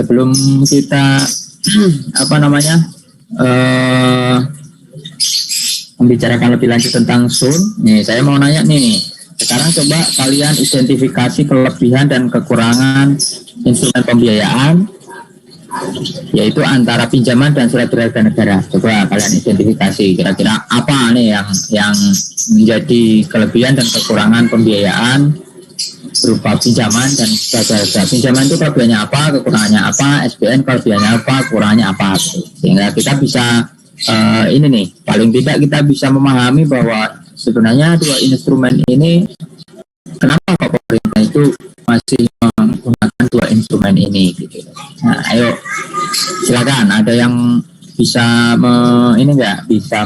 sebelum kita membicarakan lebih lanjut tentang Sun, nih saya mau nanya nih. Sekarang coba kalian identifikasi kelebihan dan kekurangan instrumen pembiayaan, yaitu antara pinjaman dan surat berharga negara. Coba kalian identifikasi kira-kira apa nih yang menjadi kelebihan dan kekurangan pembiayaan berupa pinjaman dan surat berharga. Pinjaman itu kelebihannya apa, kekurangannya apa, SBN kelebihannya apa, kekurangannya apa, sehingga kita bisa ini nih, paling tidak kita bisa memahami bahwa sebenarnya dua instrumen ini, kenapa kok pemerintah itu masih menggunakan dua instrumen ini gitu. Nah, ayo silakan, ada yang bisa bisa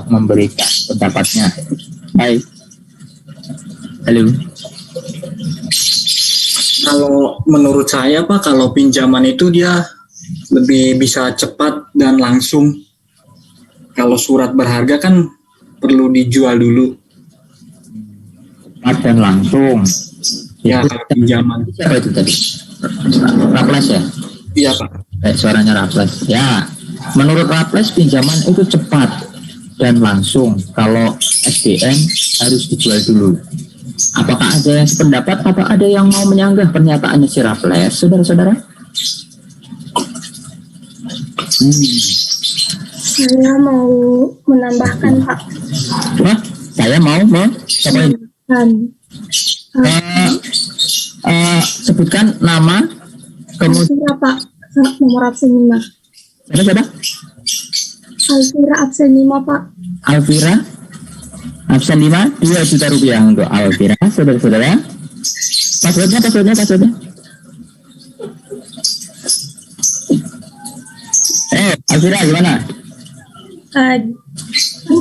memberikan pendapatnya. Hai. Halo. Kalau menurut saya Pak, kalau pinjaman itu dia lebih bisa cepat dan langsung. Kalau surat berharga kan perlu dijual dulu. Cepat dan langsung. Ya, kalau pinjaman. Siapa itu tadi? Raples ya? Iya Pak. Suaranya Raples. Ya, menurut Raples pinjaman itu cepat dan langsung. Kalau SBN harus dijual dulu. Apakah ada yang sependapat? Apa ada yang mau menyanggah pernyataannya si Raples, saudara-saudara? Saya mau menambahkan, Pak. Wah, saya mau sebutkan nama, kemudian Pak, nomor absen 5. Siapa? Alvira absen 5, Pak. Alvira absen 5, 2 juta rupiah untuk Alvira, saudara-saudara. Passwordnya. Alvira gimana?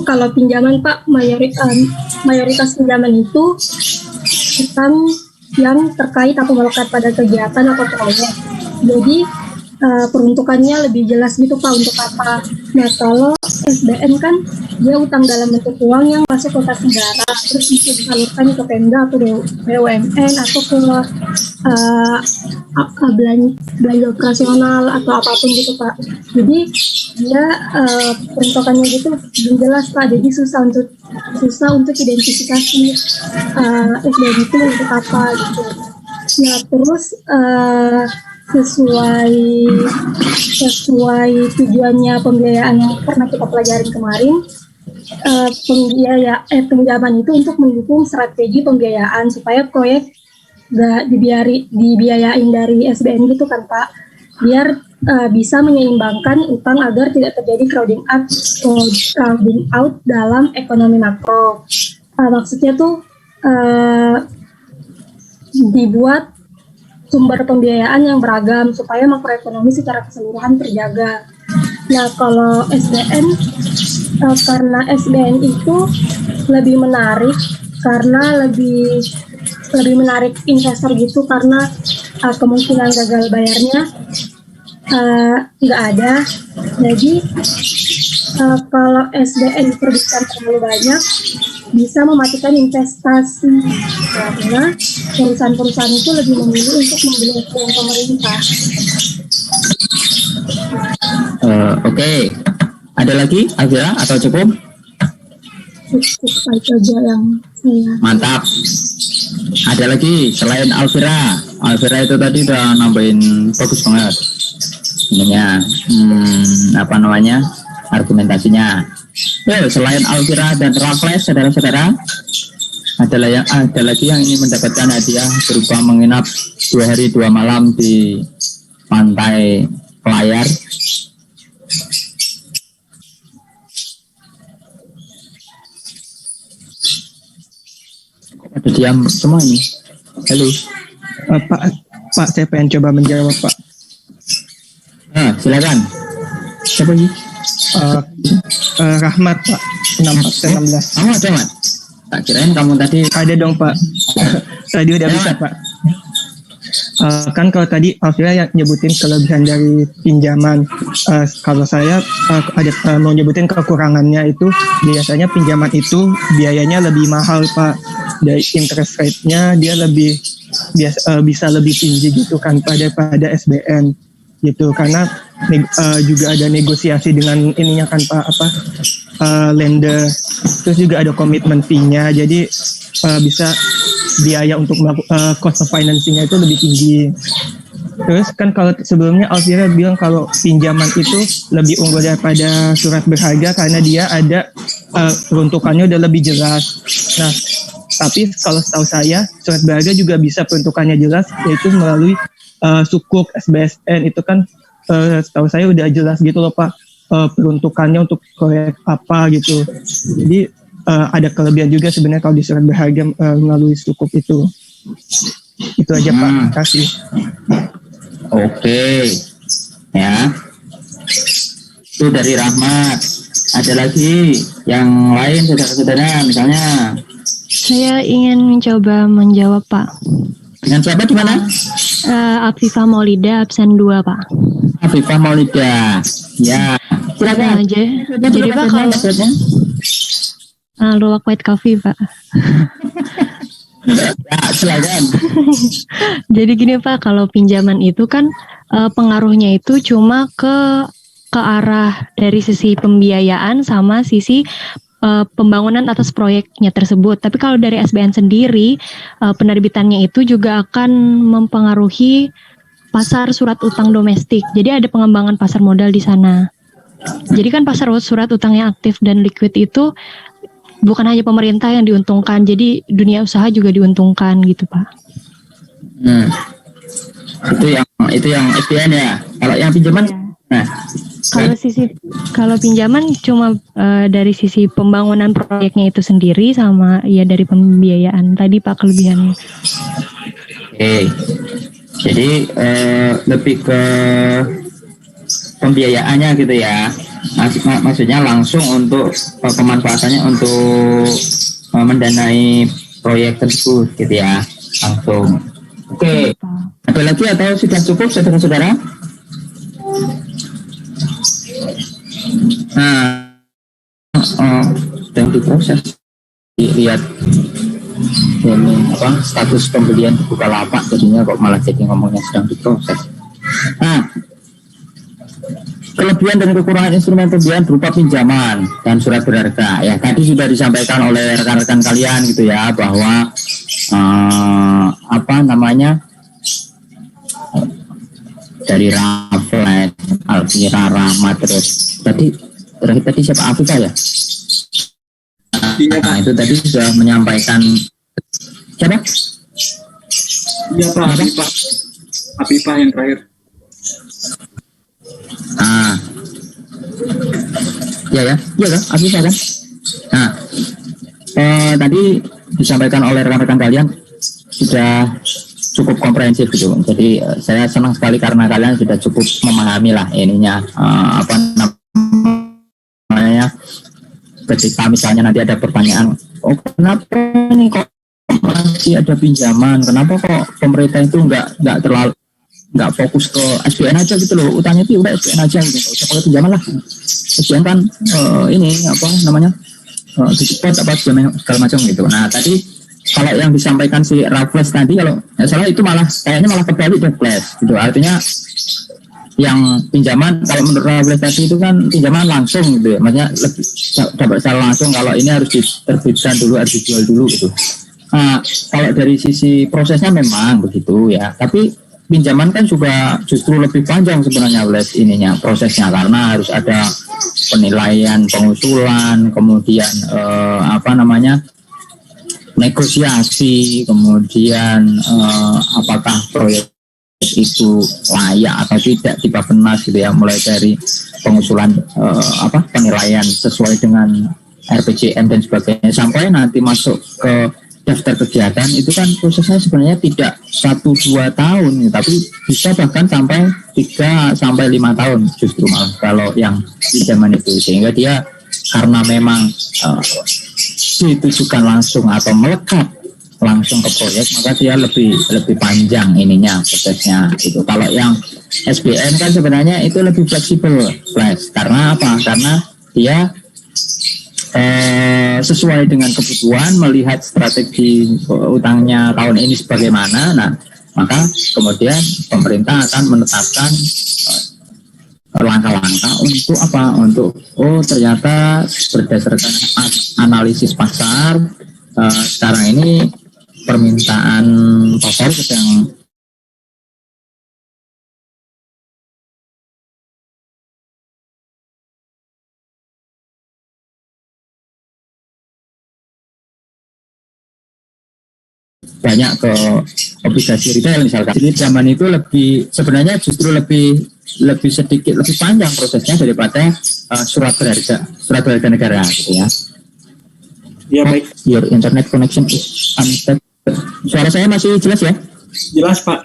Kalau pinjaman Pak, mayoritas pinjaman itu tentang yang terkait atau melekat pada kegiatan atau proyek. Jadi peruntukannya lebih jelas gitu Pak, untuk apa. Nah, kalau SBN kan dia utang dalam bentuk uang yang masuk ke kas negara, terus bisa disalurkan ke Pemda atau BUMN atau ke belanja operasional atau apapun gitu Pak. Jadi dia peruntukannya gitu belum jelas Pak, jadi susah untuk identifikasi SBN itu untuk apa gitu. Nah, terus sesuai tujuannya pembiayaan yang pernah kita pelajarin kemarin, pinjaman itu untuk mendukung strategi pembiayaan supaya proyek gak dibiayain dari SBN gitu kan Pak, biar bisa menyeimbangkan utang agar tidak terjadi crowding out dalam ekonomi makro. Maksudnya tuh dibuat sumber pembiayaan yang beragam supaya makroekonomi secara keseluruhan terjaga. Nah, kalau SBN, karena SBN itu lebih menarik karena lebih menarik investor gitu, karena kemungkinan gagal bayarnya nggak ada. Jadi kalau SBN diterbitkan terlalu banyak bisa mematikan investasi, karena perusahaan-perusahaan itu lebih memilih untuk membeli uang pemerintah. Oke. Ada lagi Alvira atau cukup? Cukup aja yang saya. Mantap. Ada lagi selain Alvira? Alvira itu tadi udah nambahin bagus banget ininya, argumentasinya. Selain Alvira dan Raples, saudara-saudara, ada lagi yang ingin mendapatkan hadiah berupa menginap 2 hari 2 malam di pantai Pelayar. Ada diam semua ini. Halo. Pak, saya pengen coba menjawab Pak. Silakan. Siapa ini? Rahmat Pak, 16. Kamu ada Mat? Tak kirain kamu tadi. Ada dong Pak. Tadi udah bisa Pak. Kan kalau tadi Alvira yang nyebutin kelebihan dari pinjaman, kalau saya mau nyebutin kekurangannya itu biasanya pinjaman itu biayanya lebih mahal Pak. Dari interest rate-nya dia lebih bisa lebih tinggi gitu kan pada SBN. gitu, karena juga ada negosiasi dengan ininya kan Pak, lender, terus juga ada komitmen fee-nya, jadi bisa biaya untuk cost of financing-nya itu lebih tinggi. Terus kan kalau sebelumnya Alvira bilang kalau pinjaman itu lebih unggul daripada surat berharga karena dia ada peruntukannya udah lebih jelas. Nah, tapi kalau setahu saya surat berharga juga bisa peruntukannya jelas, yaitu melalui Sukuk, SBSN itu kan setahu saya udah jelas gitu loh Pak, peruntukannya untuk proyek apa gitu. Jadi ada kelebihan juga sebenarnya kalau di surat berharga melalui Sukuk itu. Itu aja Pak, terima kasih. Oke, ya. Itu dari Rahmat. Ada lagi yang lain saudara-saudara, misalnya. Saya ingin mencoba menjawab Pak. Dengan siapa di mana? Afifah Maulida, absen 2 Pak. Afifah Maulida. Ya, silakan. Jadi Pak kalau Luwak White Coffee Pak. Ya, silakan. Jadi gini Pak, kalau pinjaman itu kan pengaruhnya itu cuma ke arah dari sisi pembiayaan sama sisi pembangunan atas proyeknya tersebut. Tapi kalau dari SBN sendiri, penerbitannya itu juga akan mempengaruhi pasar surat utang domestik. Jadi ada pengembangan pasar modal di sana. Jadi kan pasar surat utang yang aktif dan liquid itu bukan hanya pemerintah yang diuntungkan, jadi dunia usaha juga diuntungkan gitu Pak. Itu yang SBN ya. Kalau yang pinjaman, nah. Kalau pinjaman cuma dari sisi pembangunan proyeknya itu sendiri sama ya dari pembiayaan tadi Pak kelebihannya. Oke. Jadi lebih ke pembiayaannya gitu ya. Maksudnya langsung untuk pemanfaatannya untuk mendanai proyek tersebut gitu ya, langsung. Oke. Ada lagi atau sudah cukup saudara-saudara? Nah, sedang diproses. Lihat ini status pembelian di Bukalapak, jadinya kok malah jadi ngomongnya sedang diproses. Nah, kelebihan dan kekurangan instrumen pembiayaan berupa pinjaman dan surat berharga. Ya, tadi sudah disampaikan oleh rekan-rekan kalian gitu ya, bahwa dari Raffles, Alvira, Rahmat, terus tadi siapa, Afifah ya? Nah, itu tadi sudah menyampaikan siapa? Iya Pak, Afifah yang terakhir. Iya kan, Afifah kan? Nah, tadi disampaikan oleh rekan-rekan kalian sudah cukup komprehensif gitu. Jadi saya senang sekali karena kalian sudah cukup memahami lah ininya, ketika misalnya nanti ada pertanyaan, kenapa nih kok masih ada pinjaman, kenapa kok pemerintah itu nggak fokus ke SBN aja gitu loh, utangnya itu udah SBN aja gitu, nggak usah pakai pinjaman lah. SBN kan dicipot segala macam gitu. Nah tadi kalau yang disampaikan si Raffles tadi, kalau nggak salah itu kayaknya malah kebalik Raffles gitu. Artinya yang pinjaman, kalau menurut Raffles tadi itu kan pinjaman langsung gitu ya, maksudnya lebih dapat secara langsung. Kalau ini harus diterbitkan dulu, harus dijual dulu gitu. Nah, kalau dari sisi prosesnya memang begitu ya, tapi pinjaman kan juga justru lebih panjang sebenarnya prosesnya, karena harus ada penilaian, pengusulan, kemudian negosiasi, kemudian apakah proyek itu layak atau tidak di Bappenas gitu ya, mulai dari pengusulan penilaian sesuai dengan RPJM dan sebagainya, sampai nanti masuk ke daftar kegiatan. Itu kan prosesnya sebenarnya tidak 1-2 tahun, tapi bisa bahkan sampai 3-5 tahun justru malah kalau yang pinjaman itu, sehingga dia karena memang ditujukan langsung atau melekat langsung ke proyek, maka dia lebih panjang ininya prosesnya gitu. Kalau yang SBN kan sebenarnya itu lebih fleksibel, karena apa? Karena dia sesuai dengan kebutuhan, melihat strategi utangnya tahun ini sebagaimana. Nah, maka kemudian pemerintah akan menetapkan langkah-langkah untuk apa? Untuk ternyata berdasarkan analisis pasar sekarang ini permintaan pasar sedang banyak ke obligasi retail misalkan. Jadi zaman itu sebenarnya justru lebih sedikit lebih panjang prosesnya daripada surat berharga negara gitu ya. Ya baik. Your internet connection is unstable. Suara saya masih jelas ya? Jelas Pak.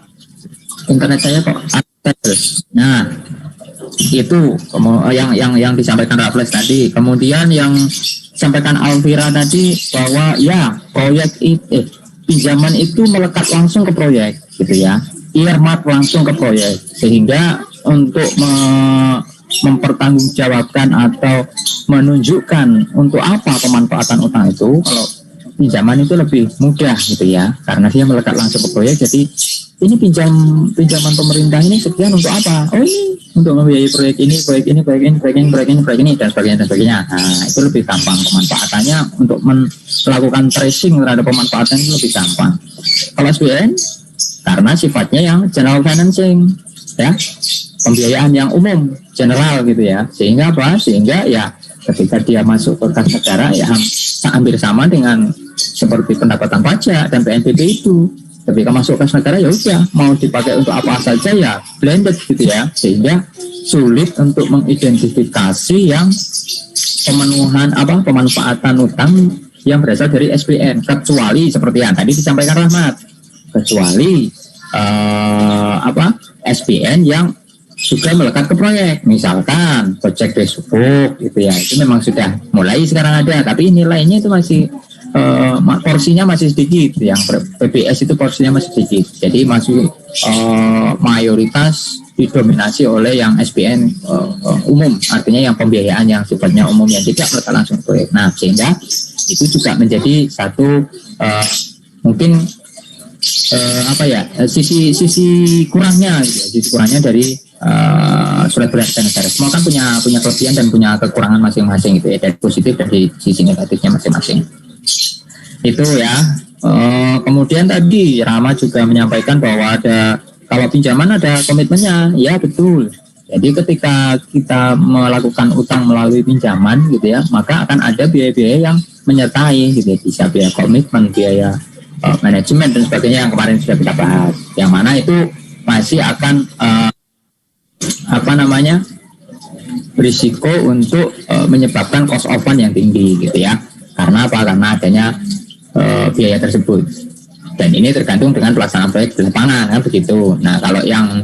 Internet saya kok unstable. Nah, itu yang disampaikan Raffles tadi. Kemudian yang disampaikan Alvira tadi bahwa ya proyek pinjaman itu melekat langsung ke proyek gitu ya, earmark langsung ke proyek, sehingga untuk mempertanggungjawabkan atau menunjukkan untuk apa pemanfaatan utang itu, kalau pinjaman itu lebih mudah gitu ya, karena dia melekat langsung ke proyek. Jadi ini pinjaman pemerintah ini sekian untuk apa? Oh ini untuk membiayai proyek ini dan sebagainya. Nah itu lebih gampang pemanfaatannya, untuk melakukan tracing terhadap pemanfaatan itu lebih gampang. Kalau SBN karena sifatnya yang general financing ya, pembiayaan yang umum general gitu ya, sehingga apa? Sehingga ya ketika dia masuk ke kas negara ya hampir sama dengan seperti pendapatan pajak dan PNBP itu. Ketika masuk kas negara ya udah mau dipakai untuk apa saja ya blended gitu ya, sehingga sulit untuk mengidentifikasi yang pemanfaatan utang yang berasal dari SBN, kecuali seperti yang tadi disampaikan Rahmat, kecuali SBN yang sudah melekat ke proyek, misalkan project besuk gitu ya, itu memang sudah mulai sekarang ada, tapi nilainya itu masih porsinya masih sedikit, yang PBS itu porsinya masih sedikit, jadi masih mayoritas didominasi oleh yang SBN umum, artinya yang pembiayaan yang sifatnya umum yang tidak melekat langsung proyek. Nah sehingga itu juga menjadi satu mungkin sisi kurangnya gitu ya, sisi kurangnya dari surat berharga negara. Semua kan punya kelebihan dan punya kekurangan masing-masing gitu ya, dari positif dan dari sisi negatifnya masing-masing. Itu ya. Kemudian tadi Rama juga menyampaikan bahwa kalau pinjaman ada komitmennya, ya betul. Jadi ketika kita melakukan utang melalui pinjaman gitu ya, maka akan ada biaya-biaya yang menyertai gitu ya, bisa biaya komitmen, biaya manajemen dan sebagainya yang kemarin sudah kita bahas. Yang mana itu masih akan berisiko untuk menyebabkan cost of fund yang tinggi gitu ya. Karena apa? Karena adanya biaya tersebut. Dan ini tergantung dengan pelaksanaan proyek di lapangan kan begitu. Nah kalau yang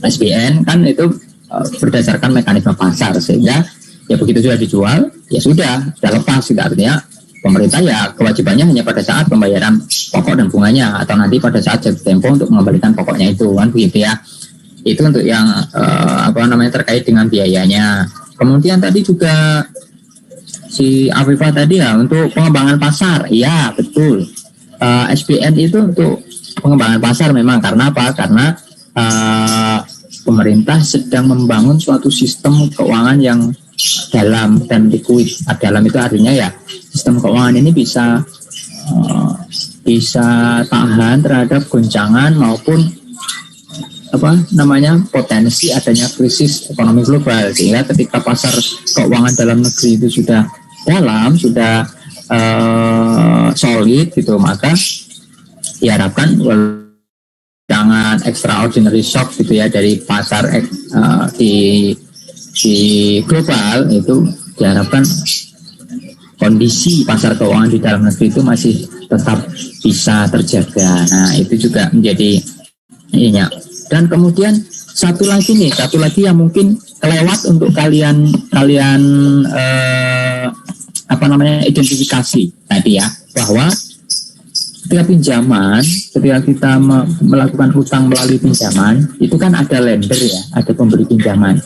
SBN kan itu berdasarkan mekanisme pasar, sehingga ya begitu sudah dijual ya sudah lepas gitu. Artinya pemerintah ya kewajibannya hanya pada saat pembayaran pokok dan bunganya, atau nanti pada saat jatuh tempo untuk mengembalikan pokoknya itu kan begitu ya. Itu untuk yang terkait dengan biayanya. Kemudian tadi juga si Afifah tadi ya untuk pengembangan pasar, iya betul. SBN itu untuk pengembangan pasar memang, karena apa? Karena pemerintah sedang membangun suatu sistem keuangan yang dalam dan liquid. Dalam itu artinya ya sistem keuangan ini bisa tahan terhadap goncangan maupun potensi adanya krisis ekonomi global, sehingga ketika pasar keuangan dalam negeri itu sudah dalam, sudah solid gitu, maka diharapkan jangan extraordinary shock gitu ya dari pasar di global itu, diharapkan kondisi pasar keuangan di dalam negeri itu masih tetap bisa terjaga. Nah itu juga menjadi ininya. Dan kemudian satu lagi yang mungkin kelewat untuk kalian identifikasi tadi ya, bahwa ketika kita melakukan utang melalui pinjaman itu kan ada lender ya, ada pemberi pinjaman.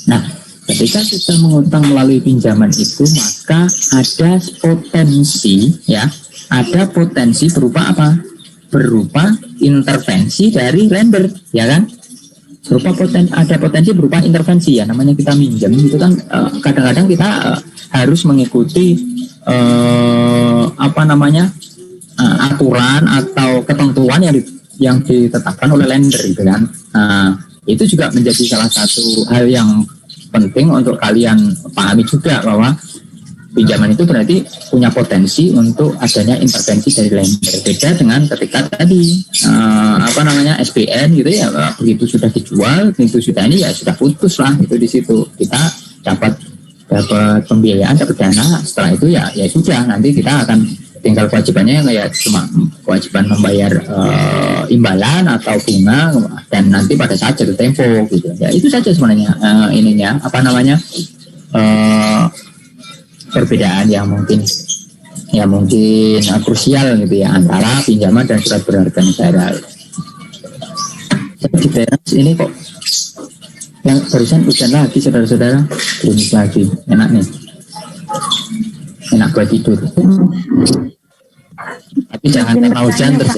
Nah ketika kita mengutang melalui pinjaman itu, maka ada potensi ya, ada potensi berupa apa? Berupa intervensi dari lender, ya kan? Ada potensi berupa intervensi ya, namanya kita minjem itu kan kadang-kadang kita harus mengikuti aturan atau ketentuan yang ditetapkan oleh lender gitu kan. Itu juga menjadi salah satu hal yang penting untuk kalian pahami juga, bahwa pinjaman itu berarti punya potensi untuk adanya intervensi dari lender. Beda dengan ketika tadi SPN gitu ya, begitu sudah dijual, begitu sudah ini ya sudah putus lah, itu di situ kita dapat pembiayaan, dapat dana. Setelah itu ya sudah, nanti kita akan tinggal kewajibannya kayak cuma kewajiban membayar imbalan atau bunga, dan nanti pada saat jatuh tempo gitu. Ya itu saja sebenarnya perbedaan yang mungkin krusial gitu ya antara pinjaman dan surat berharga negara. Di teras ini kok yang barusan hujan lagi, saudara-saudara, gerimis lagi, enak nih, enak buat tidur. Tapi jangan karena hujan terus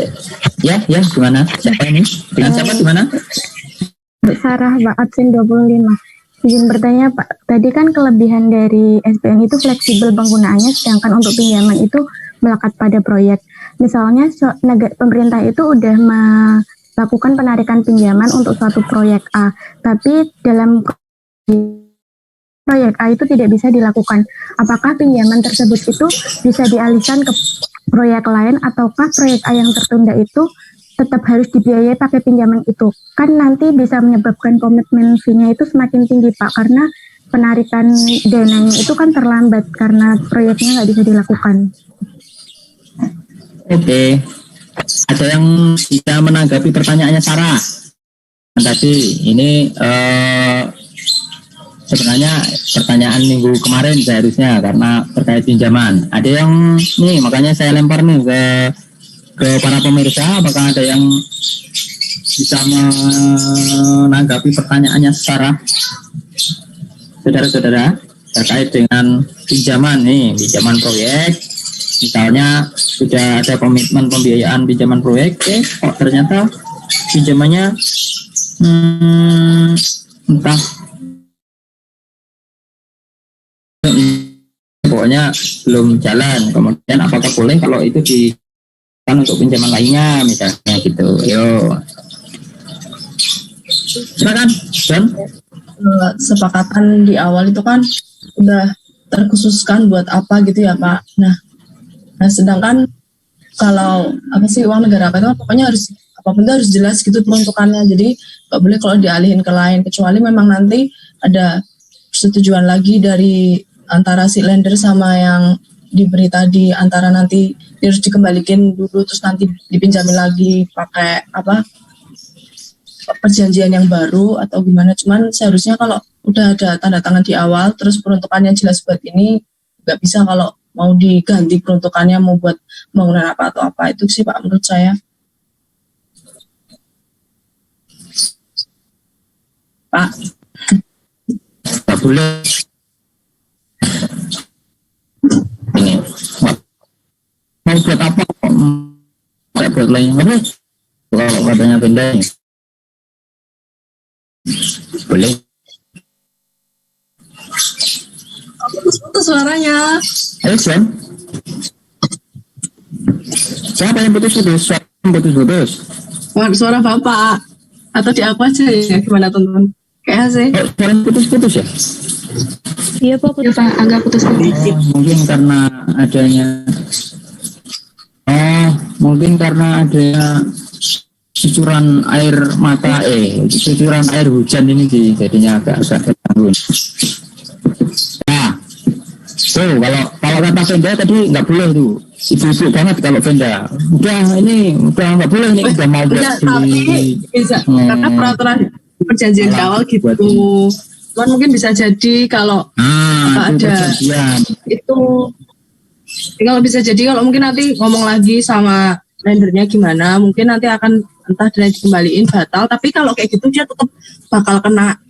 ya gimana? Siapa ini? Dengan siapa gimana? Sarah, Mbak, absen 25. Izin bertanya Pak, tadi kan kelebihan dari SPN itu fleksibel penggunaannya, sedangkan untuk pinjaman itu melekat pada proyek. Misalnya pemerintah itu udah melakukan penarikan pinjaman untuk suatu proyek A, tapi dalam proyek A itu tidak bisa dilakukan. Apakah pinjaman tersebut itu bisa dialihkan ke proyek lain, ataukah proyek A yang tertunda itu tetap harus dibiayai pakai pinjaman itu? Kan nanti bisa menyebabkan komitmen fee-nya itu semakin tinggi Pak, karena penarikan dananya itu kan terlambat karena proyeknya nggak bisa dilakukan. Oke. Ada yang bisa menanggapi pertanyaannya Sarah? Tadi ini sebenarnya pertanyaan minggu kemarin seharusnya, karena terkait pinjaman. Ada yang nih, makanya saya lempar nih ke para pemirsa, apakah ada yang bisa menanggapi pertanyaannya Sarah, saudara-saudara, terkait dengan pinjaman nih, pinjaman proyek. Misalnya sudah ada komitmen pembiayaan pinjaman proyek, kok ternyata pinjamannya entah pokoknya belum jalan. Kemudian apakah boleh kalau itu untuk pinjaman lainnya misalnya gitu. Yo, silakan John. Sepakatan di awal itu kan udah terkhususkan buat apa gitu ya Pak. Nah sedangkan kalau uang negara itu kan pokoknya harus apapun itu harus jelas gitu peruntukannya. Jadi nggak boleh kalau dialihin ke lain, kecuali memang nanti ada persetujuan lagi dari antara si lender sama yang diberi tadi, antara nanti harus dikembalikan dulu terus nanti dipinjamin lagi pakai perjanjian yang baru atau gimana. Cuman seharusnya kalau udah ada tanda tangan di awal terus peruntukannya jelas buat ini, nggak bisa kalau mau diganti peruntukannya mau buat bangunan apa atau apa. Itu sih Pak menurut saya. Pak, nggak boleh ini mau buat apa, nggak buat lain apa kalau katanya benda ini boleh. putus suaranya. Ayo Sven, siapa yang putus-putus? Siapa yang putus-putus? Suara Bapak atau di aku aja ya, gimana teman-teman? Kayak sih. Suara yang putus-putus ya? Iya Pak, Ya Pak, agak putus-putus. Mungkin karena adanya cucuran air mata, cucuran air hujan ini sih, jadinya agak terganggu. Nah, tuh kalau kata Venda tadi nggak boleh tuh, ibu-ibu banget kalau Venda. Udah nggak boleh nih, udah mau buat bisa, karena peraturan perjanjian awal gitu. Cuman mungkin bisa jadi kalau ada itu, kalau bisa jadi kalau mungkin nanti ngomong lagi sama lendernya gimana, mungkin nanti akan entah dikembaliin batal. Tapi kalau kayak gitu dia tetap bakal kena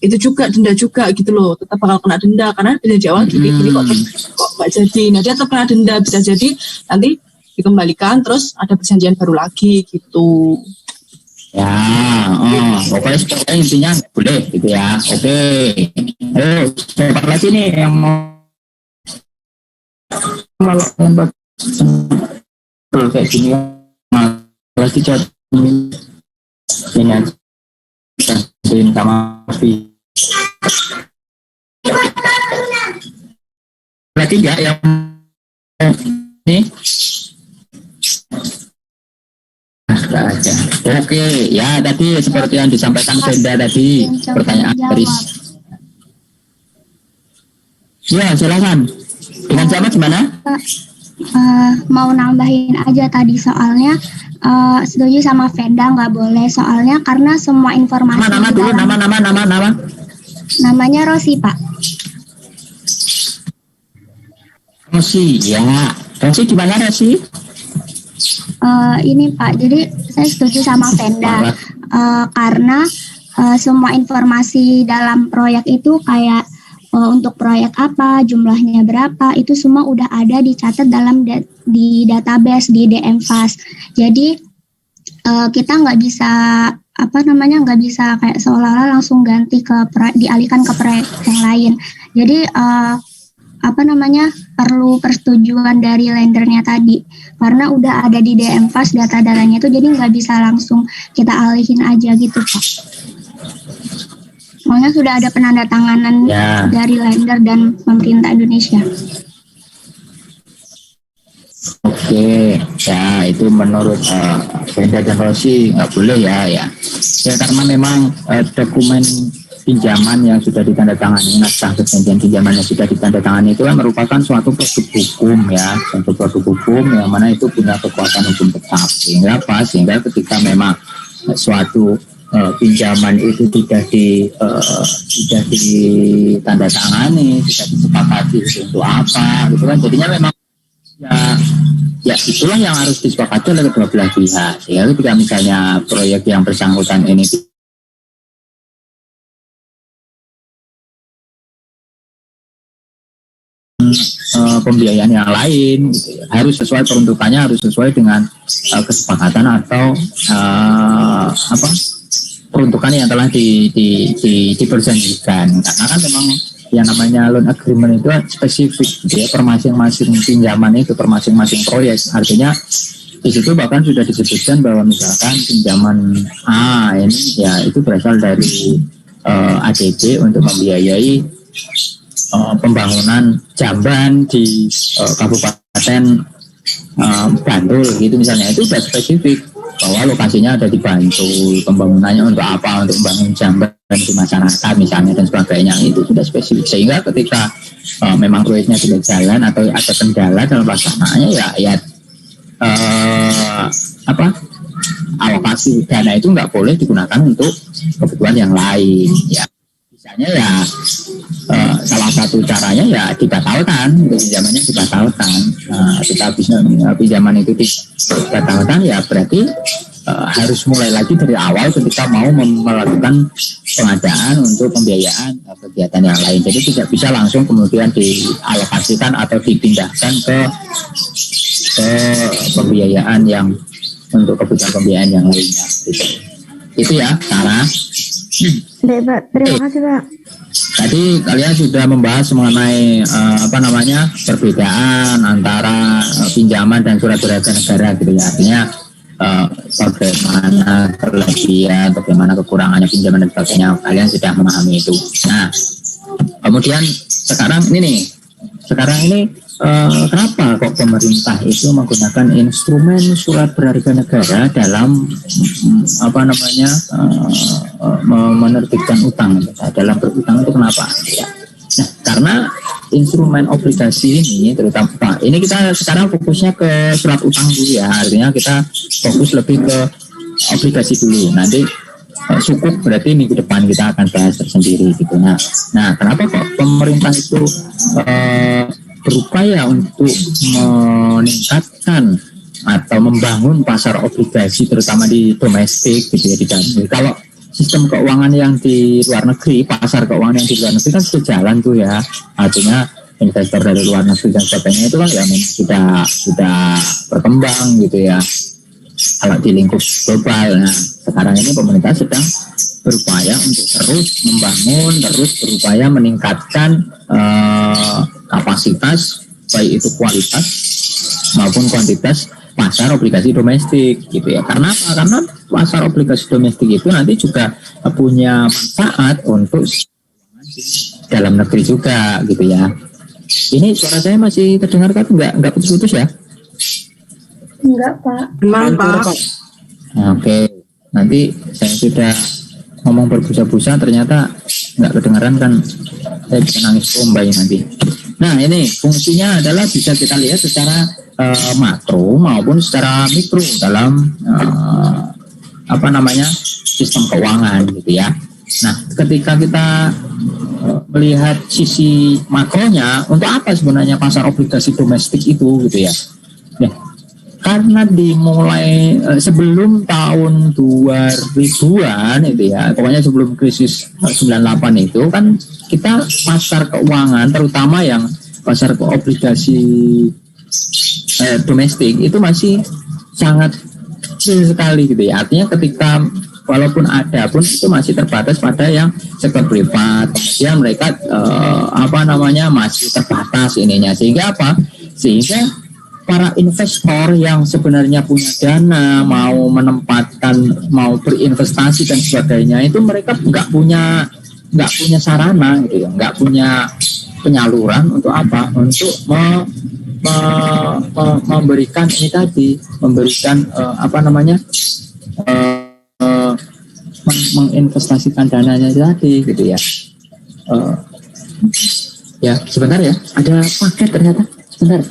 itu juga denda juga gitu loh, tetap bakal kena denda karena dari awal gini kok nggak jadi. Nah dia tetap kena denda, bisa jadi nanti dikembalikan terus ada perjanjian baru lagi gitu. Ya, pokoknya intinya boleh gitu ya. Oke. Siapa lagi nih yang mau kalau kayak gini lagi chat ini aja sama lagi nggak yang ini aja. Oke, ya tadi seperti yang disampaikan Senda tadi, pertanyaan dari ya silakan. Dengan siapa gimana? Mau nambahin aja tadi soalnya setuju sama Venda, nggak boleh soalnya karena semua informasi nama dulu, nama namanya Rosi Pak. Rosi, ya. Rosi gimana Rosi? Ini Pak, jadi saya setuju sama Venda karena semua informasi dalam proyek itu kayak untuk proyek apa, jumlahnya berapa, itu semua udah ada dicatat dalam di database di DMFAS. Jadi kita nggak bisa nggak bisa kayak seolah-olah langsung ganti dialihkan ke proyek yang lain. Jadi perlu persetujuan dari lendernya tadi karena udah ada di DMFAS data-datanya itu, jadi nggak bisa langsung kita alihin aja gitu Pak. Makanya sudah ada penandatanganan dari lender dan pemerintah Indonesia. Oke, ya itu menurut Venda dan Rosi nggak boleh ya karena memang dokumen pinjaman yang sudah ditandatangani, naskah perjanjian pinjaman yang sudah ditandatangani itu kan merupakan suatu produk hukum ya, suatu produk hukum yang mana itu punya kekuatan hukum tetap. Sehingga ketika memang suatu pinjaman itu tidak ditandatangani, tidak disepakati untuk apa, gitu kan, jadinya memang ya itulah yang harus disepakati oleh kedua belah pihak. Sehingga ketika misalnya proyek yang bersangkutan ini pembiayaan yang lain gitu ya, harus sesuai peruntukannya, harus sesuai dengan kesepakatan atau peruntukan yang telah diperjanjikan. Karena kan memang yang namanya loan agreement itu spesifik gitu ya, per masing-masing pinjaman itu, per masing-masing proyek. Artinya di situ bahkan sudah disebutkan bahwa misalkan pinjaman A ini ya itu berasal dari ADB untuk membiayai pembangunan jamban di Kabupaten Bantul gitu misalnya, itu sudah spesifik bahwa lokasinya ada di Bantul, pembangunannya untuk apa, untuk membangun jamban di masyarakat misalnya dan sebagainya, itu sudah spesifik. Sehingga ketika memang proyeknya tidak jalan atau ada kendala dalam pelaksanaannya alokasi dana itu nggak boleh digunakan untuk kebutuhan yang lain ya. Misalnya ya salah satu caranya ya dibatalkan, untuk pinjamannya dibatalkan. Kita bisa pinjaman itu dibatalkan ya berarti harus mulai lagi dari awal ketika mau melakukan pengadaan untuk pembiayaan kegiatan yang lain. Jadi tidak bisa langsung kemudian dialokasikan atau dipindahkan ke pembiayaan yang untuk kebutuhan pembiayaan yang lainnya. Itu ya, Sarah. Baik Pak, terima kasih Pak. Tadi kalian sudah membahas mengenai perbedaan antara pinjaman dan surat berharga negara gitu ya. Artinya bagaimana kelebihan, bagaimana kekurangannya pinjaman dan sebagainya. Kalian sudah memahami itu. Nah, kemudian sekarang ini kenapa kok pemerintah itu menggunakan instrumen surat berharga negara dalam menerbitkan utang, dalam berutang itu kenapa? Ya. Nah, karena instrumen obligasi ini terutama ini kita sekarang fokusnya ke surat utang dulu ya, artinya kita fokus lebih ke obligasi dulu. Nanti cukup berarti minggu depan kita akan bahas tersendiri gitu. Nah kenapa kok pemerintah itu berupaya untuk meningkatkan atau membangun pasar obligasi terutama di domestik gitu ya, di dalam. Kalau sistem keuangan yang di luar negeri, pasar keuangan yang di luar negeri kan sudah jalan tuh ya, artinya investor dari luar negeri dan sebagainya itu kan ya memang sudah berkembang gitu ya kalau di lingkup global. Nah sekarang ini pemerintah sedang berupaya untuk terus membangun, terus berupaya meningkatkan kapasitas baik itu kualitas maupun kuantitas pasar obligasi domestik gitu ya. Karena apa? Karena pasar obligasi domestik itu nanti juga punya manfaat untuk dalam negeri juga gitu ya. Ini suara saya masih terdengar kan? Enggak putus-putus ya? Enggak, Pak. Pak. Oke, nanti saya sudah ngomong berbusa-busa ternyata nggak kedengaran kan, saya bisa nangis bombay nanti. Nah ini fungsinya adalah bisa kita lihat secara makro maupun secara mikro dalam sistem keuangan gitu ya. Nah ketika kita melihat sisi makronya, untuk apa sebenarnya pasar obligasi domestik itu gitu ya? Ya karena dimulai sebelum tahun 2000-an itu ya, pokoknya sebelum krisis 98 itu kan kita pasar keuangan terutama yang pasar obligasi domestik itu masih sangat kecil sekali gitu ya. Artinya ketika walaupun ada pun itu masih terbatas pada yang sektor privat, kemudian mereka masih terbatas ininya, sehingga para investor yang sebenarnya punya dana mau menempatkan, mau berinvestasi dan sebagainya itu mereka nggak punya sarana gitu ya, nggak punya penyaluran untuk apa, untuk memberikan ini tadi, memberikan menginvestasikan dananya tadi gitu ya. Ya sebentar ya, ada paket ternyata, sebentar.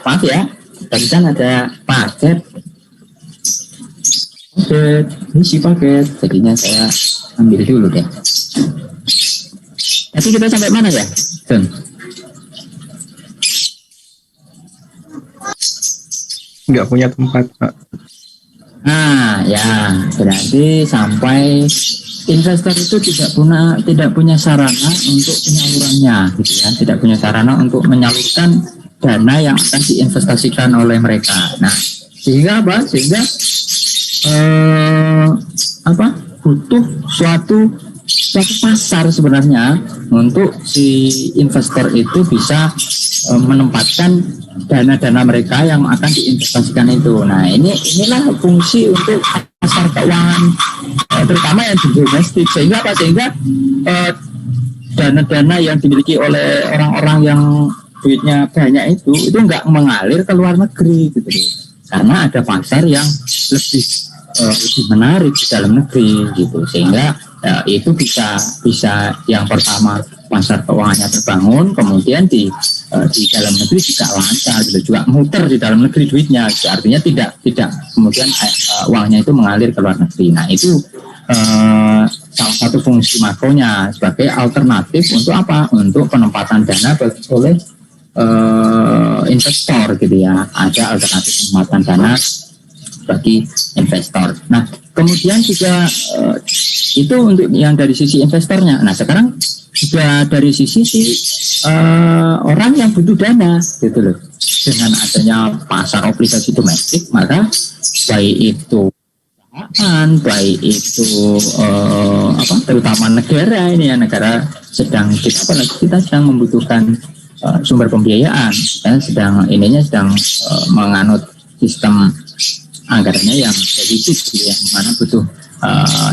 Maaf ya, barusan ada paket isi paket, jadinya saya ambil dulu deh. Nanti kita sampai mana ya, John? Nggak punya tempat, Pak. Nah ya, berarti sampai investor itu tidak punya sarana untuk penyalurannya gitu ya, tidak punya sarana untuk menyalurkan dana yang akan diinvestasikan oleh mereka. Nah, sehingga butuh suatu pasar sebenarnya untuk si investor itu bisa menempatkan dana-dana mereka yang akan diinvestasikan itu. Nah, inilah fungsi untuk pasar keuangan terutama yang di domestik, sehingga dana-dana yang dimiliki oleh orang-orang yang duitnya banyak itu nggak mengalir ke luar negeri gitu, karena ada pasar yang lebih menarik di dalam negeri gitu, sehingga itu bisa yang pertama pasar keuangannya terbangun, kemudian di dalam negeri juga lancar gitu, juga muter di dalam negeri duitnya gitu. Artinya tidak kemudian uangnya itu mengalir ke luar negeri. Nah itu salah satu fungsi makronya sebagai alternatif untuk apa, untuk penempatan dana oleh investor gitu ya, ada alternatif penguatan dana bagi investor. Nah, kemudian juga itu untuk yang dari sisi investornya. Nah, sekarang juga dari sisi orang yang butuh dana gitu loh. Dengan adanya pasar obligasi domestik, maka baik itu baik itu terutama negara ini ya, negara sedang kita sedang membutuhkan sumber pembiayaan, sedang menganut sistem anggarannya yang defisit, yang mana butuh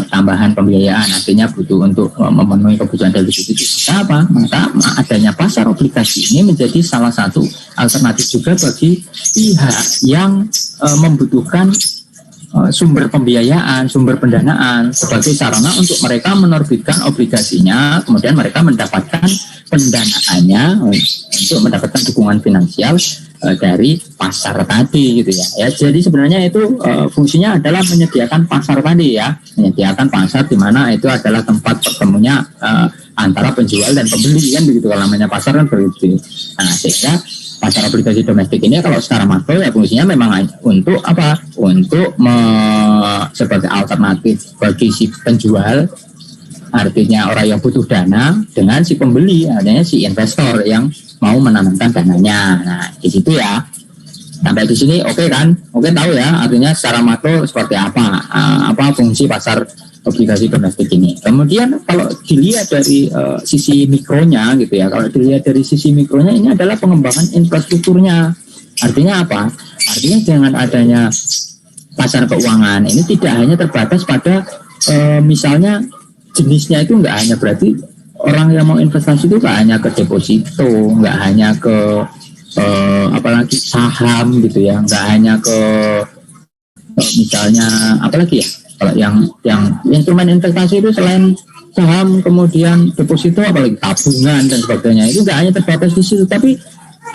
tambahan pembiayaan, artinya butuh untuk memenuhi kebutuhan defisit itu. Maka adanya pasar obligasi ini menjadi salah satu alternatif juga bagi pihak yang membutuhkan sumber pembiayaan, sumber pendanaan sebagai sarana untuk mereka menerbitkan obligasinya, kemudian mereka mendapatkan pendanaannya untuk mendapatkan dukungan finansial dari pasar tadi gitu ya. Jadi sebenarnya itu fungsinya adalah menyediakan pasar tadi ya, menyediakan pasar di mana itu adalah tempat pertemunya antara penjual dan pembeli kan begitu, kalau namanya pasar kan begitu. Nah, sehingga pasar obligasi domestik ini kalau secara makro ya fungsinya memang untuk apa? Untuk sebagai alternatif bagi si penjual, artinya orang yang butuh dana, dengan si pembeli, artinya si investor yang mau menanamkan dananya. Nah, di situ ya. Sampai di sini oke kan? Oke tahu ya, artinya secara makro seperti apa fungsi pasar obligasi domestik ini. Kemudian kalau dilihat dari sisi mikronya gitu ya, kalau dilihat dari sisi mikronya ini adalah pengembangan infrastrukturnya. Artinya apa? Artinya dengan adanya pasar keuangan ini tidak hanya terbatas pada misalnya jenisnya itu nggak hanya berarti orang yang mau investasi itu nggak hanya ke deposito, nggak hanya ke apalagi saham gitu ya, nggak hanya ke misalnya apalagi ya, kalau yang instrumen investasi itu selain saham kemudian deposito apalagi tabungan dan sebagainya, itu nggak hanya terbatas di situ, tapi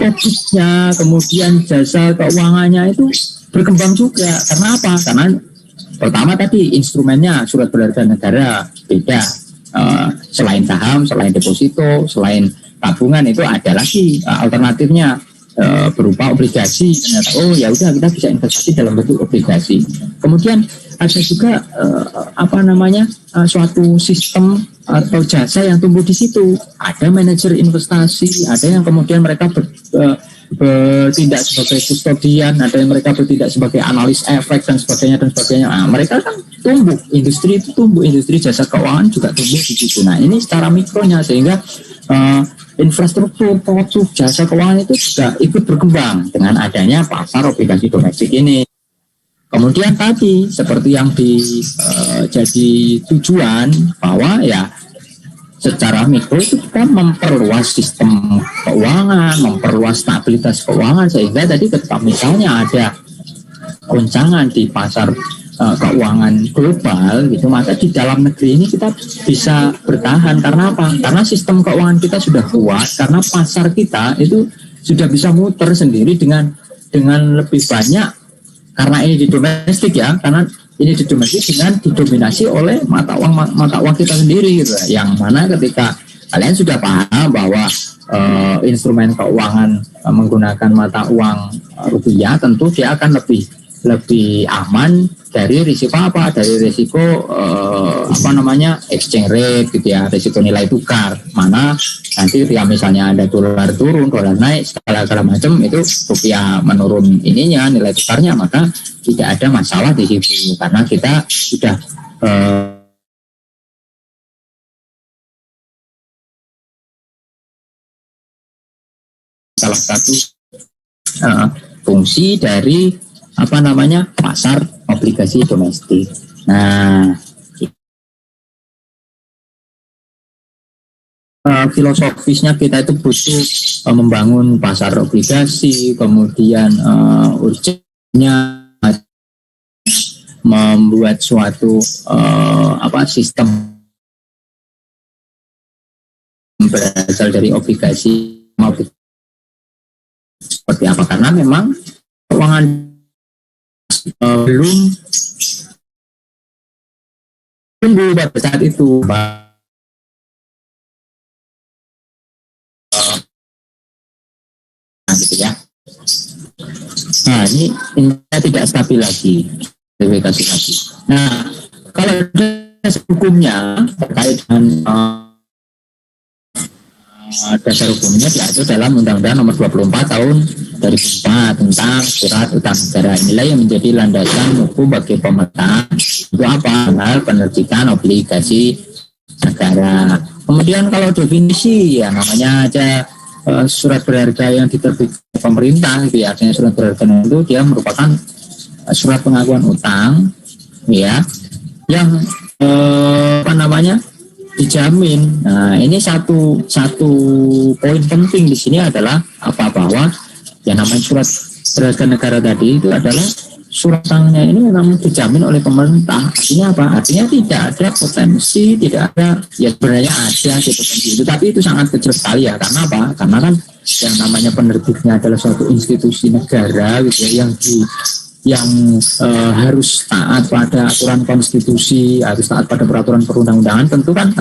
kreditnya kemudian jasa keuangannya itu berkembang juga. Karena apa? Karena pertama tadi instrumennya surat berharga negara beda, selain saham, selain deposito, selain tabungan itu ada lagi alternatifnya berupa obligasi. Ternyata ya udah kita bisa investasi dalam bentuk obligasi. Kemudian ada juga suatu sistem atau jasa yang tumbuh di situ. Ada manajer investasi, ada yang kemudian mereka bertindak sebagai kustodian, ada yang mereka bertindak sebagai analis efek dan sebagainya dan sebagainya. Nah, mereka kan tumbuh, industri itu tumbuh, industri jasa keuangan juga tumbuh di situ. Nah, ini secara mikronya sehingga infrastruktur produk jasa keuangan itu juga ikut berkembang dengan adanya pasar obligasi domestik ini. Kemudian tadi seperti yang jadi tujuan bahwa ya secara mikro itu kita memperluas sistem keuangan, memperluas stabilitas keuangan, sehingga tadi ketika misalnya ada goncangan di pasar keuangan global gitu, maka di dalam negeri ini kita bisa bertahan. Karena apa? Karena sistem keuangan kita sudah kuat, karena pasar kita itu sudah bisa muter sendiri dengan lebih banyak, karena ini di domestik ya, karena ini di domestik dengan didominasi oleh mata uang kita sendiri gitu, yang mana ketika kalian sudah paham bahwa instrumen keuangan menggunakan mata uang rupiah, tentu dia akan lebih aman dari risiko apa? Dari risiko exchange rate gitu ya, risiko nilai tukar. Mana nanti ketika misalnya ada dolar turun, dolar naik, segala macam itu rupiah menurun ininya nilai tukarnya, maka tidak ada masalah di situ karena kita sudah salah satu fungsi dari pasar obligasi domestik. Nah, filosofisnya kita itu butuh membangun pasar obligasi, kemudian urgennya membuat suatu sistem berasal dari obligasi seperti apa, karena memang keuangan belum tumbuh pada saat itu. Nah, ini tidak stabil lagi, verifikasi lagi. Nah, kalau dasar hukumnya terkait dengan dasar hukumnya diatur dalam Undang-Undang Nomor 24 Tahun 2004 tentang surat utang negara. Inilah yang menjadi landasan hukum bagi pemerintah untuk apa? Hal penerbitan obligasi negara. Kemudian kalau definisi ya namanya aja surat berharga yang diterbitkan pemerintah, itu ya, artinya surat berharga itu dia merupakan surat pengakuan utang, ya, yang apa namanya dijamin. Nah, ini satu poin penting di sini adalah apa, bahwa yang namanya surat berharga negara tadi itu adalah surat utangnya ini memang dijamin oleh pemerintah. Artinya apa? Artinya tidak ada potensi, tidak ada, ya sebenarnya ada di potensi itu, tapi itu sangat kecil sekali ya. Karena apa? Karena kan yang namanya penerbitnya adalah suatu institusi negara gitu ya, yang harus taat pada aturan konstitusi, harus taat pada peraturan perundang-undangan. Tentu kan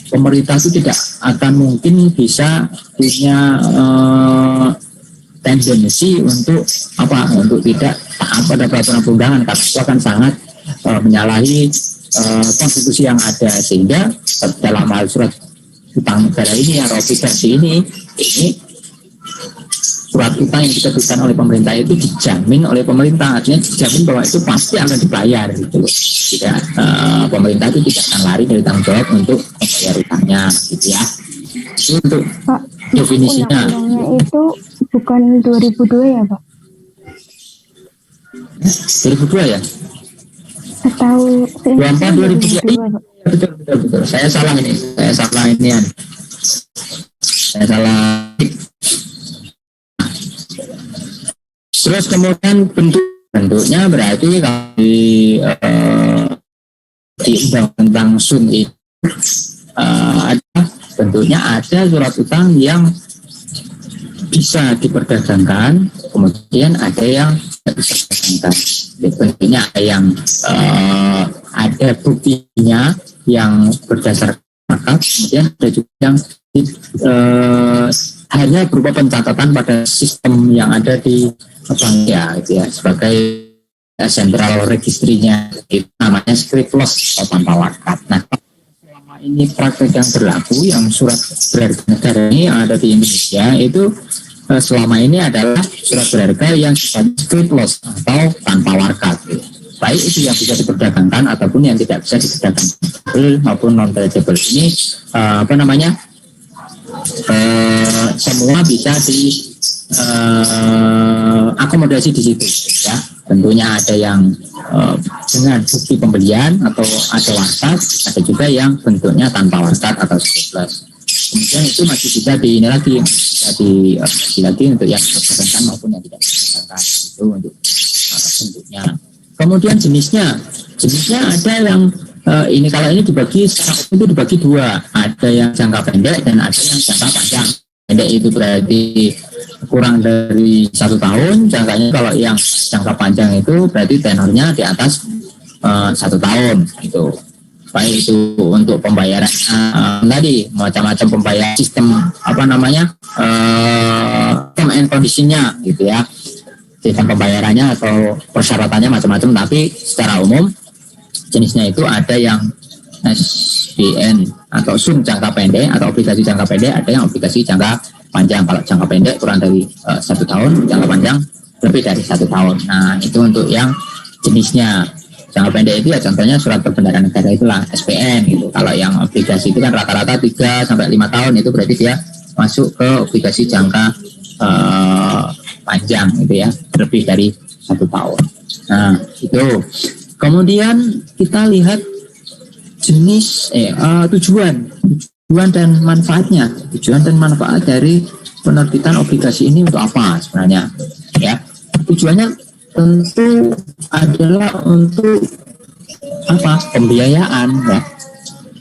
pemerintah itu tidak akan mungkin bisa punya tendensi untuk apa, untuk tidak taat pada peraturan perundangan, karena itu akan sangat menyalahi konstitusi yang ada. Sehingga dalam hal surat utang negara ini atau obligasi ini surat utang yang diterbitkan oleh pemerintah itu dijamin oleh pemerintah, artinya dijamin bahwa itu pasti akan dibayar gitu loh. Tidak, pemerintah itu tidak akan lari dari tanggung jawab untuk membayar utangnya gitu ya. Itu untuk Pak, definisinya. undang-undangnya itu bukan 2002 ya Pak? 2002 ya? Atau 2002 Pak? betul. Saya salah ini. Saya Terus kemudian bentuknya berarti kalau di undang-undang SUN itu ada bentuknya, ada surat utang yang bisa diperdagangkan, kemudian ada yang tidak bisa diperdagangkan. Bentuknya ada yang ada buktinya yang berdasarkan akad, kemudian ada juga yang hanya berupa pencatatan pada sistem yang ada di bank ya, gitu ya, sebagai sentral registrinya, itu namanya scriptless atau tanpa wakat. Nah, selama ini praktek yang berlaku yang surat berharga negara ini yang ada di Indonesia itu selama ini adalah surat berharga yang sifatnya scriptless atau tanpa wakat, gitu. Baik itu yang bisa diperdagangkan ataupun yang tidak bisa diperdagangkan maupun non tradable. Ini apa namanya, semua bisa akomodasi di situ ya. Tentunya ada yang dengan bukti pembelian atau ada wakat, ada juga yang bentuknya tanpa wakat atau scriptless. Kemudian itu masih bisa lagi untuk yang diperdagangkan maupun yang tidak diperdagangkan, itu untuk bentuknya. Kemudian jenisnya ada yang ini, kalau ini dibagi secara umum itu dibagi dua, ada yang jangka pendek dan ada yang jangka panjang. Pendek itu berarti kurang dari 1 tahun, jangkanya kalau yang jangka panjang itu berarti tenornya di atas 1 tahun gitu. Baik itu untuk pembayaran tadi macam-macam pembayaran sistem apa namanya term and conditionnya gitu ya, sistem pembayarannya atau persyaratannya macam-macam, tapi secara umum jenisnya itu ada yang SBN atau SUN jangka pendek atau obligasi jangka pendek, ada yang obligasi jangka panjang. Kalau jangka pendek kurang dari 1 tahun, jangka panjang lebih dari 1 tahun. Nah, itu untuk yang jenisnya. Jangka pendek itu ya contohnya surat berbendaharaan negara, itulah SPN gitu. Kalau yang obligasi itu kan rata-rata 3 sampai 5 tahun, itu berarti dia masuk ke obligasi jangka panjang gitu ya, lebih dari 1 tahun. Nah, itu. Kemudian kita lihat jenis tujuan dan manfaatnya. Tujuan dan manfaat dari penerbitan obligasi ini untuk apa sebenarnya? Ya, tujuannya tentu adalah untuk apa? Pembiayaan ya,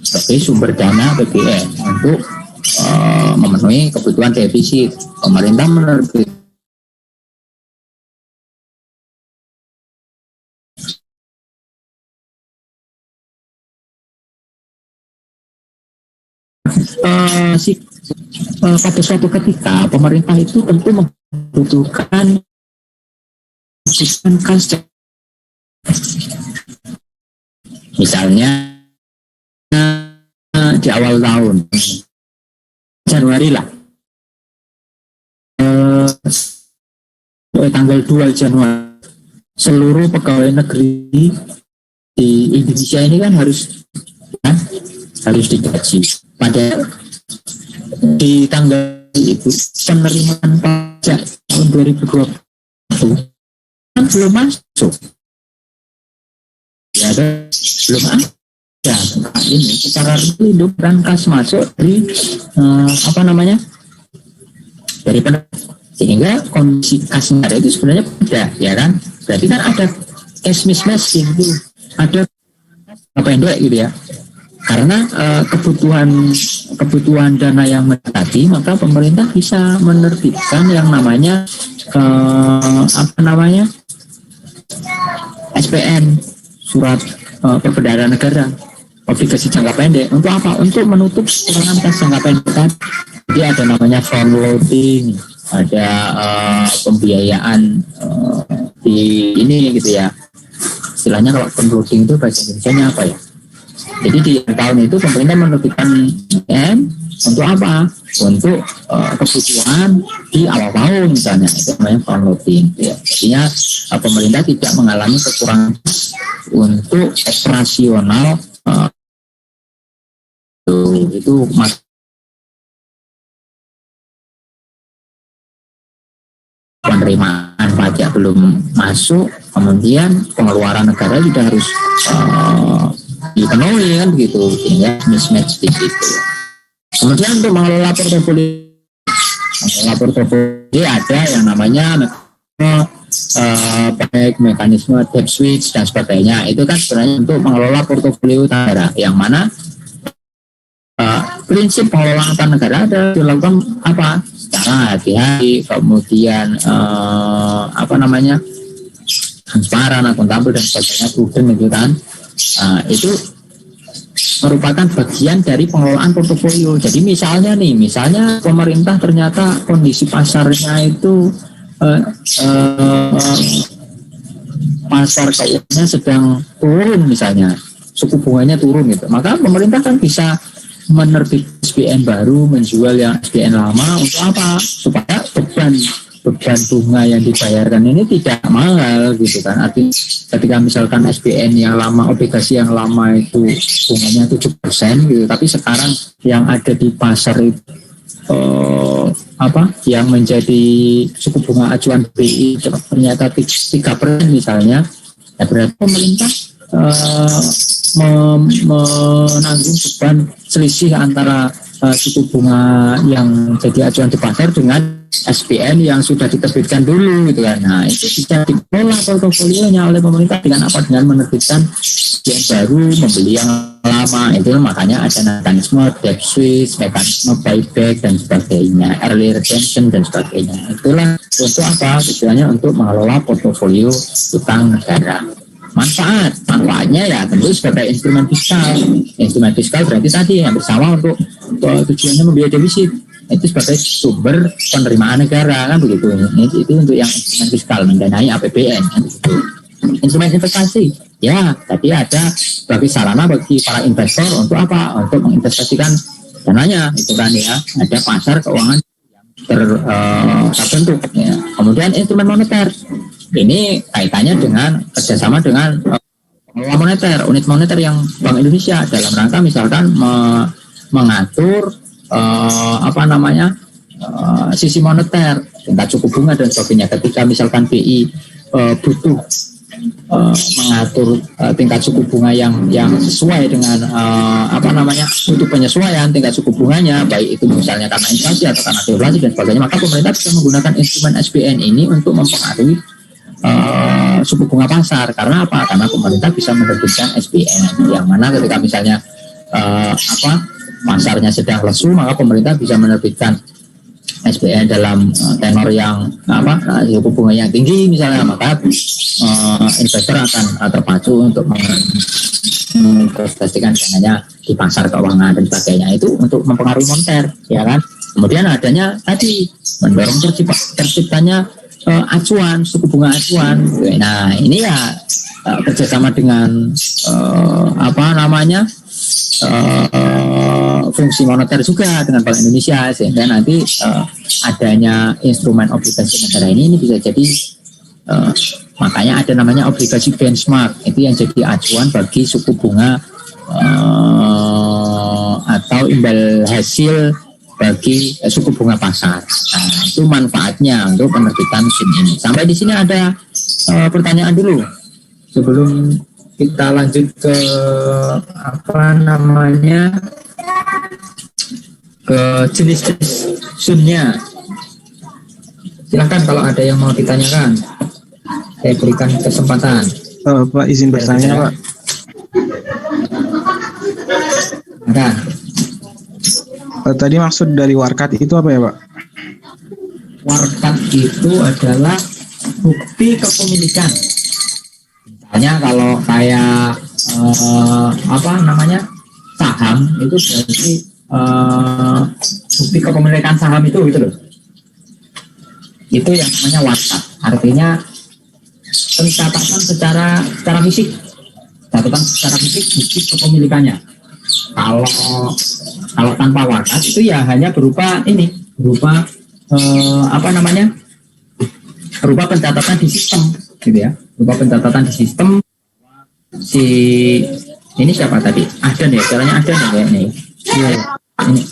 sebagai sumber dana APBN untuk memenuhi kebutuhan defisit. Pemerintah menerbitkan pada suatu ketika pemerintah itu tentu membutuhkan kas misalnya di awal tahun Januari lah, tanggal 2 Januari seluruh pegawai negeri di Indonesia ini kan harus digaji. Pada di tanggal itu penerimaan pajak tahun 2020 kan belum masuk. Ya, belum ada. Ini secara hidup dan kas masuk dari dari sehingga kondisi kasnya itu sebenarnya beda, ya kan? Berarti kan ada cash mismatch gitu, ada pendek gitu ya. Karena kebutuhan dana yang mendekati, maka pemerintah bisa menerbitkan yang namanya SPN, surat peredaran negara, obligasi jangka pendek. Untuk apa? Untuk menutup kekurangan kas jangka pendek. Jadi ada namanya front loading, ada pembiayaan di ini gitu ya. Istilahnya kalau front loading itu bahasa Indonesianya apa ya? Jadi di tahun itu pemerintah menerbitkan untuk apa? Untuk kebutuhan di awal tahun misalnya, itu namanya front loading. Ya. Artinya pemerintah tidak mengalami kekurangan untuk operasional itu penerimaan pajak belum masuk, kemudian pengeluaran negara juga harus dipenuhi kan begitu, sehingga mismatch di situ. Kemudian untuk mengelola portofolio ada yang namanya baik mekanisme debt switch dan sebagainya. Itu kan sebenarnya untuk mengelola portofolio negara, yang mana prinsip pengelolaan utang negara ada dilakukan apa secara hati-hati, kemudian transparan, akuntabel dan sebagainya, prudent gitu kan. Itu merupakan bagian dari pengelolaan portofolio. Jadi misalnya pemerintah ternyata kondisi pasarnya itu pasar kayaknya sedang turun, misalnya suku bunganya turun gitu, maka pemerintah kan bisa menerbit SPN baru, menjual yang SPN lama. Untuk apa? Supaya beban bunga yang dibayarkan ini tidak mahal gitu kan. Artinya ketika misalkan SPN yang lama, obligasi yang lama itu bunganya 7% gitu, tapi sekarang yang ada di pasar itu yang menjadi suku bunga acuan BI ternyata 3% misalnya, ya berarti pemerintah menanggung beban selisih antara suku bunga yang jadi acuan di pasar dengan SPN yang sudah diterbitkan dulu gitu kan. Nah itu bisa dikelola portofolionya oleh pemerintah dengan apa? Dengan menerbitkan yang baru, membeli yang lama. Itu makanya ada mekanisme debt switch, mekanisme buyback dan sebagainya, early redemption dan sebagainya. Itulah untuk apa? Tujuannya untuk mengelola portofolio utang negara. Manfaatnya ya tentu sebagai instrumen fiskal. Instrumen fiskal berarti tadi yang bersama untuk tujuannya membiayai defisit. Itu sebagai sumber penerimaan negara kan begitu. Itu untuk yang instrumen fiskal, mendanai APBN kan begitu. Instrumen investasi ya tadi ada sebagai sarana bagi para investor untuk apa? Untuk menginvestasikan dananya itu kan ya. Ada pasar keuangan terbentuk ya. Kemudian instrumen moneter ini kaitannya dengan kerjasama dengan pengelola moneter, unit moneter yang Bank Indonesia dalam rangka misalkan mengatur sisi moneter, tingkat suku bunga dan sebagainya. Ketika misalkan BI butuh mengatur tingkat suku bunga yang sesuai dengan untuk penyesuaian tingkat suku bunganya, baik itu misalnya karena inflasi atau karena deflasi dan sebagainya, maka pemerintah bisa menggunakan instrumen SPN ini untuk mempengaruhi suku bunga pasar. Karena apa? Karena pemerintah bisa menerbitkan SPN yang mana ketika misalnya pasarnya sedang lesu, maka pemerintah bisa menerbitkan SPN dalam tenor yang suku bunga yang tinggi misalnya, maka investor akan terpacu untuk menginvestasikan dananya di pasar keuangan dan sebagainya. Itu untuk mempengaruhi moneter, ya kan. Kemudian adanya tadi mendorong terciptanya acuan, suku bunga acuan. Nah ini ya kerjasama dengan fungsi moneter juga dengan Bank Indonesia, sehingga nanti adanya instrumen obligasi negara ini bisa jadi makanya ada namanya obligasi benchmark, itu yang jadi acuan bagi suku bunga atau imbal hasil bagi suku bunga pasar. Nah, itu manfaatnya untuk penerbitan SIM ini. Sampai di sini ada pertanyaan dulu sebelum kita lanjut ke ke jenis SIM-nya. Silahkan kalau ada yang mau ditanyakan, saya berikan kesempatan. Pak izin bertanya Pak. Nah, tadi maksud dari warkat itu apa ya Pak? Warkat itu adalah bukti kepemilikan. Misalnya kalau kayak saham itu berarti bukti kepemilikan saham itu gitu loh. Itu yang namanya warkat. Artinya pencatatan secara fisik. Catatan secara fisik bukti kepemilikannya. Kalau tanpa warkat itu ya hanya berupa berupa pencatatan di sistem gitu ya, berupa pencatatan di sistem. Ini siapa tadi? Ahdan ya, caranya Ahdan ya kayak ini. Ya, ini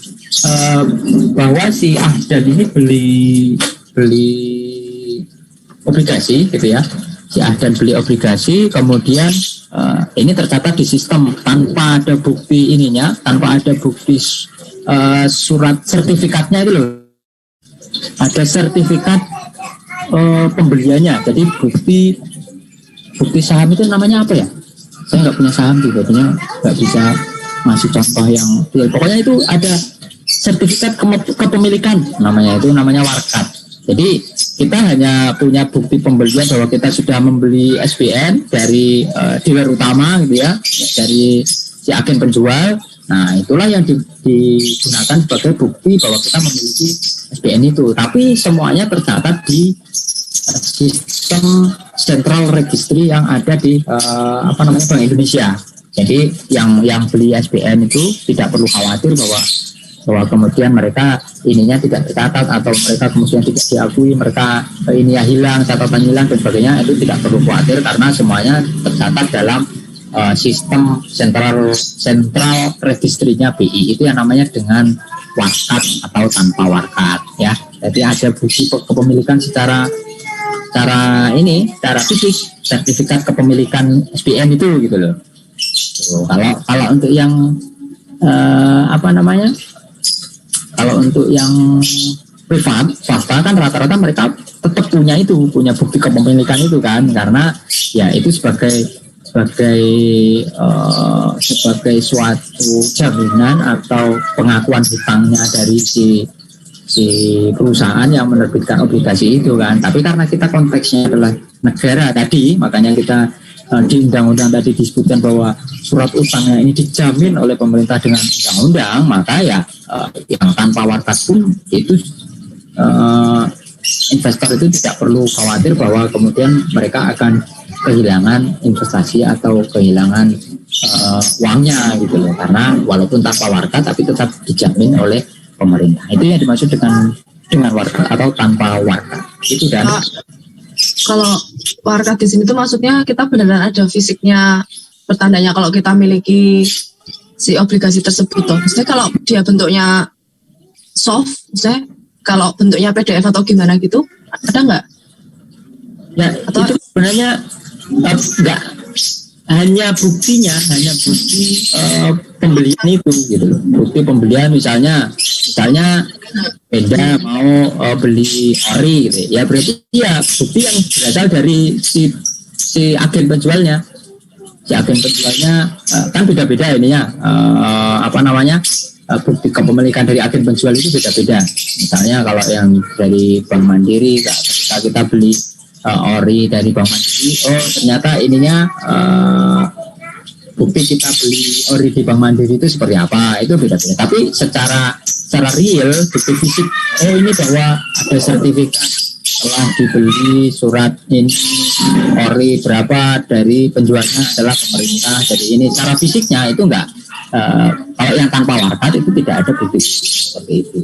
bahwa si Ahdan ini beli obligasi gitu ya. Si Ahdan beli obligasi, kemudian ini tercatat di sistem tanpa ada bukti ininya, tanpa ada bukti surat sertifikatnya itu loh. Ada sertifikat pembeliannya. Jadi bukti saham itu namanya apa ya? Saya nggak punya saham juga, nggak bisa ngasih contoh yang pokoknya itu ada sertifikat kepemilikan namanya warkat. Jadi kita hanya punya bukti pembelian bahwa kita sudah membeli SPN dari dealer utama gitu ya, dari si agen penjual. Nah itulah yang digunakan sebagai bukti bahwa kita memiliki SPN itu. Tapi semuanya tercatat di sistem central registry yang ada di Bank Indonesia. Jadi yang beli SPN itu tidak perlu khawatir bahwa kemudian mereka ininya tidak tercatat atau mereka kemudian tidak diakui, mereka ini ya hilang, catatan hilang dan sebagainya, itu tidak perlu khawatir karena semuanya tercatat dalam sistem central registrinya BI. Itu yang namanya dengan warkat atau tanpa warkat ya. Jadi ada bukti kepemilikan secara fisik, sertifikat kepemilikan SPN itu gitu loh. Kalau untuk yang kalau untuk yang privat, swasta kan rata-rata mereka tetap punya bukti kepemilikan itu kan, karena ya itu sebagai suatu jaminan atau pengakuan hutangnya dari si perusahaan yang menerbitkan obligasi itu kan. Tapi karena kita konteksnya adalah negara tadi, makanya kita di undang-undang tadi disebutkan bahwa surat utangnya ini dijamin oleh pemerintah dengan undang-undang, maka ya yang tanpa warkat pun itu investor itu tidak perlu khawatir bahwa kemudian mereka akan kehilangan investasi atau kehilangan uangnya gitu loh, karena walaupun tanpa warkat tapi tetap dijamin oleh pemerintah. Itu yang dimaksud dengan warkat atau tanpa warkat itu. Dan kalau warkat di sini tuh maksudnya kita benar-benar ada fisiknya, pertandanya kalau kita miliki si obligasi tersebut tuh. Maksudnya kalau dia bentuknya soft, maksudnya kalau bentuknya PDF atau gimana gitu, ada nggak? Ya, atau itu sebenarnya nggak hanya bukti pembelian itu gitu loh. Bukti pembelian misalnya Penda mau beli ori gitu ya, berarti ya bukti yang berasal dari si agen penjualnya. Si agen penjualnya kan beda-beda ininya bukti kepemilikan dari agen penjual itu beda-beda. Misalnya kalau yang dari Bank Mandiri, ketika kita beli ori dari Bank Mandiri, ternyata ininya bukti kita beli ori di Bank Mandiri itu seperti apa, itu beda-beda. Tapi secara real, bukti fisik, ini bahwa ada sertifikat telah dibeli surat ini ori berapa dari penjualnya adalah pemerintah. Jadi ini secara fisiknya itu enggak, kalau yang tanpa warkat itu tidak ada bukti seperti itu.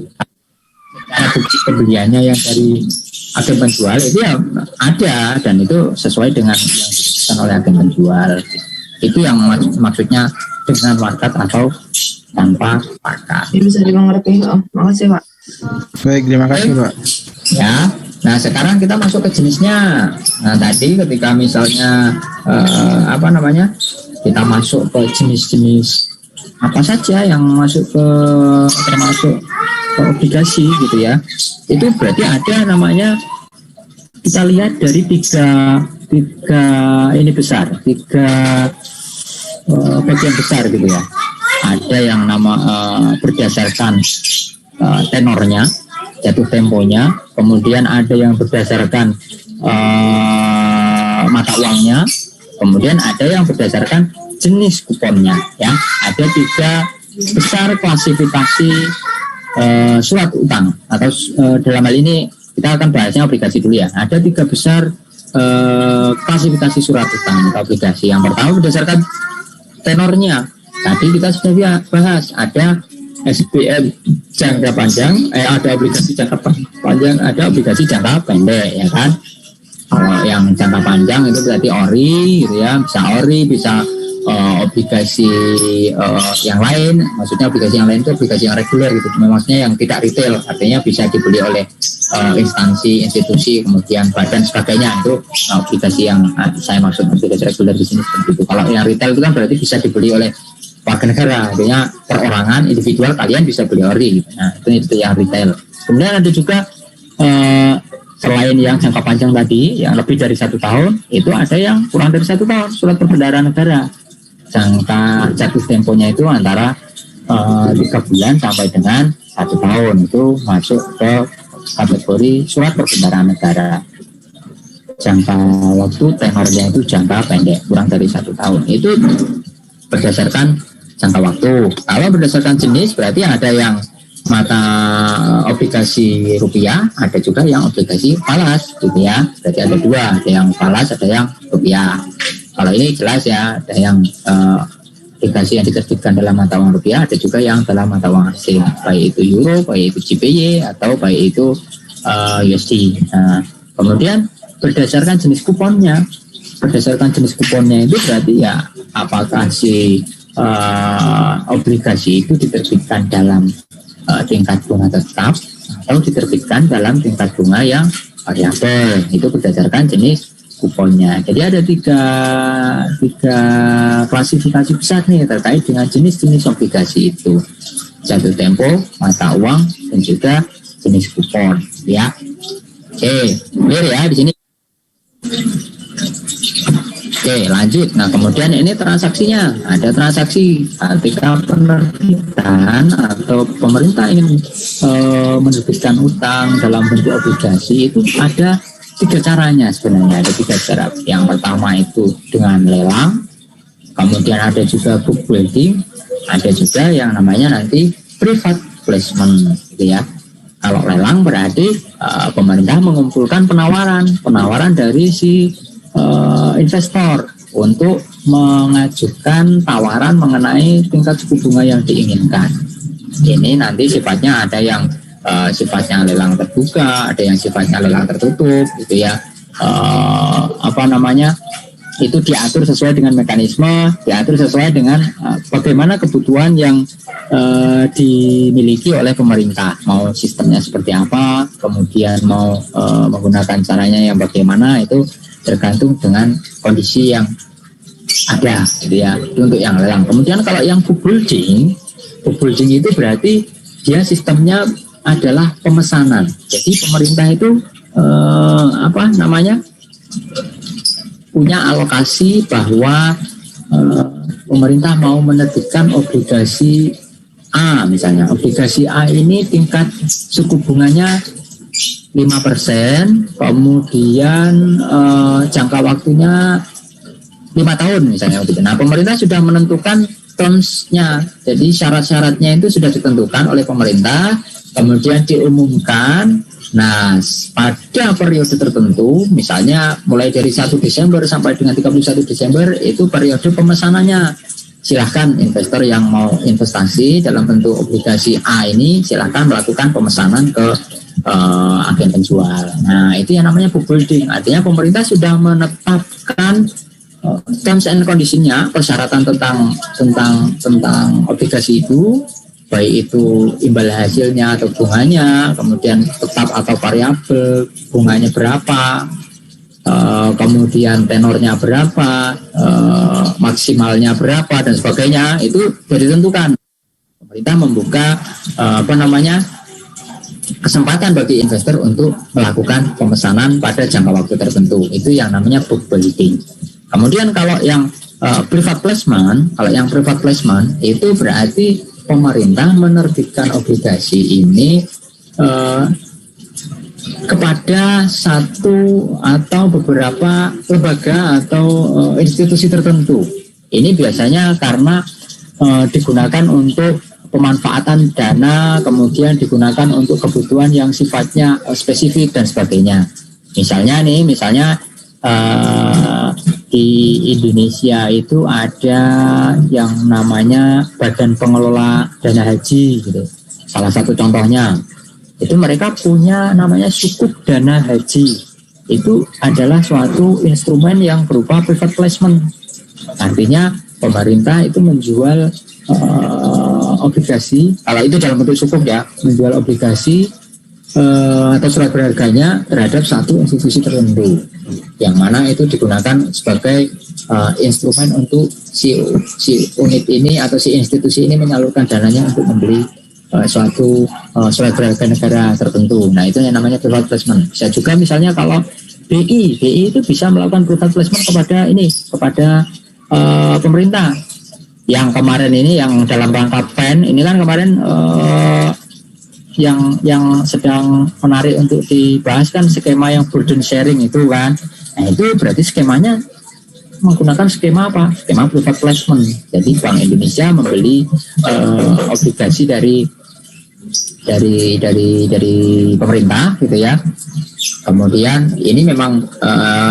Karena bukti pembeliannya yang dari agen penjual itu ya ada, dan itu sesuai dengan yang diputuskan oleh agen penjual. Itu yang maksudnya dengan warkat atau tanpa warkat. Ya, bisa dimengerti. Oh, makasih Pak. Baik, terima kasih Pak. Ya, nah sekarang kita masuk ke jenisnya. Nah tadi ketika misalnya kita masuk ke jenis-jenis apa saja yang masuk ke termasuk ke obligasi gitu ya, itu berarti ada namanya, kita lihat dari tiga ini besar, tiga bagian besar gitu ya. Ada yang berdasarkan tenornya, jatuh temponya, kemudian ada yang berdasarkan mata uangnya, kemudian ada yang berdasarkan jenis kuponnya ya. Ada tiga besar klasifikasi surat utang, atau dalam hal ini kita akan bahasnya obligasi dulu ya. Ada tiga besar klasifikasi surat utang atau obligasi. Yang pertama berdasarkan tenornya. Tadi kita sudah bahas, ada SBM jangka panjang, ada obligasi jangka panjang, ada obligasi jangka pendek ya kan. Kalau yang jangka panjang itu berarti ori gitu ya, bisa ori, bisa obligasi yang lain. Maksudnya obligasi yang lain itu obligasi yang reguler gitu, maksudnya yang tidak retail, artinya bisa dibeli oleh instansi, institusi, kemudian badan sebagainya. Itu obligasi yang saya maksud obligasi reguler di sini seperti itu. Kalau yang retail itu kan berarti bisa dibeli oleh warga negara, artinya perorangan, individual, kalian bisa beli ori gitu. Nah itu yang retail. Kemudian ada juga selain yang jangka panjang tadi, yang lebih dari 1 tahun, itu ada yang kurang dari 1 tahun, surat perbendaharaan negara. Jangka jatuh temponya itu antara 3 bulan sampai dengan 1 tahun, itu masuk ke kategori surat perbendaharaan negara. Jangka waktu tenornya itu jangka pendek, kurang dari 1 tahun. Itu berdasarkan jangka waktu. Kalau berdasarkan jenis berarti ada yang mata obligasi rupiah, ada juga yang obligasi falas gitu ya. Berarti ada dua, ada yang falas, ada yang rupiah. Kalau ini jelas ya, ada yang obligasi yang diterbitkan dalam mata uang rupiah, ada juga yang dalam mata uang asing, baik itu euro, baik itu JPY, atau baik itu USD. Nah, kemudian berdasarkan jenis kuponnya, itu berarti ya apakah si obligasi itu diterbitkan dalam tingkat bunga tetap atau diterbitkan dalam tingkat bunga yang variabel. Itu berdasarkan jenis kuponnya. Jadi ada tiga klasifikasi besar nih terkait dengan jenis-jenis obligasi itu: jatuh tempo, mata uang, dan juga jenis kupon ya. Oke, clear ya di sini. Oke, lanjut. Nah, kemudian ini transaksinya. Ada transaksi ketika penerbitan atau pemerintah ingin menerbitkan utang dalam bentuk obligasi, itu ada 3 caranya sebenarnya. Ada 3 cara. Yang pertama itu dengan lelang, kemudian ada juga book building, ada juga yang namanya nanti private placement gitu ya. Kalau lelang berarti pemerintah mengumpulkan penawaran dari si investor untuk mengajukan tawaran mengenai tingkat suku bunga yang diinginkan. Ini nanti sifatnya ada yang sifatnya lelang terbuka, ada yang sifatnya lelang tertutup gitu ya. Itu diatur sesuai dengan mekanisme, diatur sesuai dengan bagaimana kebutuhan yang dimiliki oleh pemerintah. Mau sistemnya seperti apa, kemudian mau menggunakan caranya yang bagaimana, itu tergantung dengan kondisi yang ada gitu ya. Itu untuk yang lelang. Kemudian kalau yang book building itu berarti dia sistemnya adalah pemesanan. Jadi pemerintah itu punya alokasi bahwa pemerintah mau menerbitkan obligasi A misalnya. Obligasi A ini tingkat suku bunganya 5%, kemudian jangka waktunya 5 tahun misalnya. Nah, pemerintah sudah menentukan terms-nya, jadi syarat-syaratnya itu sudah ditentukan oleh pemerintah, kemudian diumumkan Nah, pada periode tertentu, misalnya mulai dari 1 Desember sampai dengan 31 Desember, itu periode pemesanannya. Silahkan investor yang mau investasi dalam bentuk obligasi A ini, silahkan melakukan pemesanan ke agen penjual. Nah, itu yang namanya book building. Artinya pemerintah sudah menetapkan terms and condition-nya, persyaratan tentang obligasi itu, baik itu imbal hasilnya atau bunganya, kemudian tetap atau variabel, bunganya berapa, kemudian tenornya berapa, maksimalnya berapa dan sebagainya, itu sudah ditentukan. Pemerintah membuka kesempatan bagi investor untuk melakukan pemesanan pada jangka waktu tertentu. Itu yang namanya book building. Kemudian kalau yang private placement, itu berarti pemerintah menerbitkan obligasi ini kepada satu atau beberapa lembaga atau institusi tertentu. Ini biasanya karena digunakan untuk pemanfaatan dana, kemudian digunakan untuk kebutuhan yang sifatnya spesifik dan sebagainya. Misalnya di Indonesia itu ada yang namanya Badan Pengelola Dana Haji gitu. Salah satu contohnya itu mereka punya namanya Sukuk Dana Haji. Itu adalah suatu instrumen yang berupa private placement. Artinya pemerintah itu menjual obligasi, kalau itu dalam bentuk sukuk ya, menjual obligasi atau surat berharganya terhadap satu institusi tertentu, yang mana itu digunakan sebagai instrumen untuk si unit ini atau si institusi ini menyalurkan dananya untuk membeli suatu surat berharga negara tertentu. Nah, itu yang namanya private placement. Bisa juga misalnya kalau BI itu bisa melakukan private placement kepada pemerintah. Yang kemarin ini yang dalam rangka PEN ini kan kemarin yang sedang menarik untuk dibahas kan skema yang burden sharing itu kan. Nah, itu berarti skemanya menggunakan skema apa? Skema private placement. Jadi Bank Indonesia membeli obligasi dari pemerintah gitu ya. Kemudian ini memang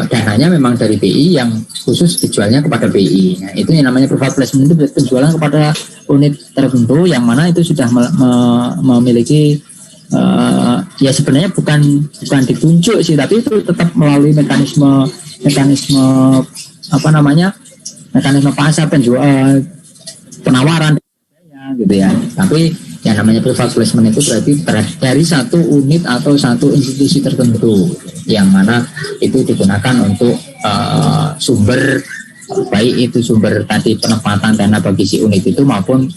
dananya memang dari BI yang khusus dijualnya kepada BI. Nah, itu yang namanya private placement, itu penjualan kepada unit tertentu yang mana itu sudah memiliki ya sebenarnya bukan ditunjuk sih, tapi itu tetap melalui mekanisme pasar penjual penawaran gitu ya. Tapi yang namanya private placement itu berarti dari satu unit atau satu institusi tertentu yang mana itu digunakan untuk sumber, baik itu sumber tadi penempatan dana bagi si unit itu maupun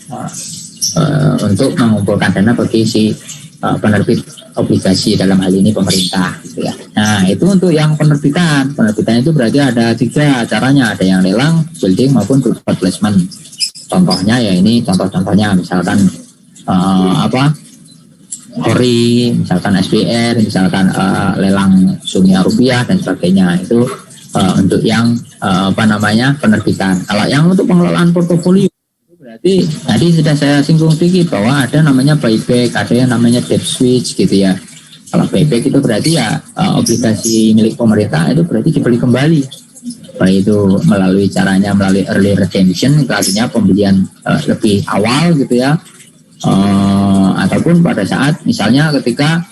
untuk mengumpulkan dana bagi si penerbit obligasi, dalam hal ini pemerintah gitu ya. Nah, itu untuk yang penerbitan itu berarti ada 3 caranya, ada yang lelang, building maupun private placement. Contohnya ya ini contohnya misalkan Ori, misalkan SPR, misalkan lelang Sunia Rupiah dan sebagainya. Itu untuk yang penerbitan. Kalau yang untuk pengelolaan portofolio berarti tadi sudah saya singgung sedikit bahwa ada namanya buyback, ada yang namanya debt switch gitu ya. Kalau buyback itu berarti ya obligasi milik pemerintah itu berarti dibeli kembali, baik itu melalui early redemption, itu artinya pembelian lebih awal gitu ya. Ataupun pada saat misalnya ketika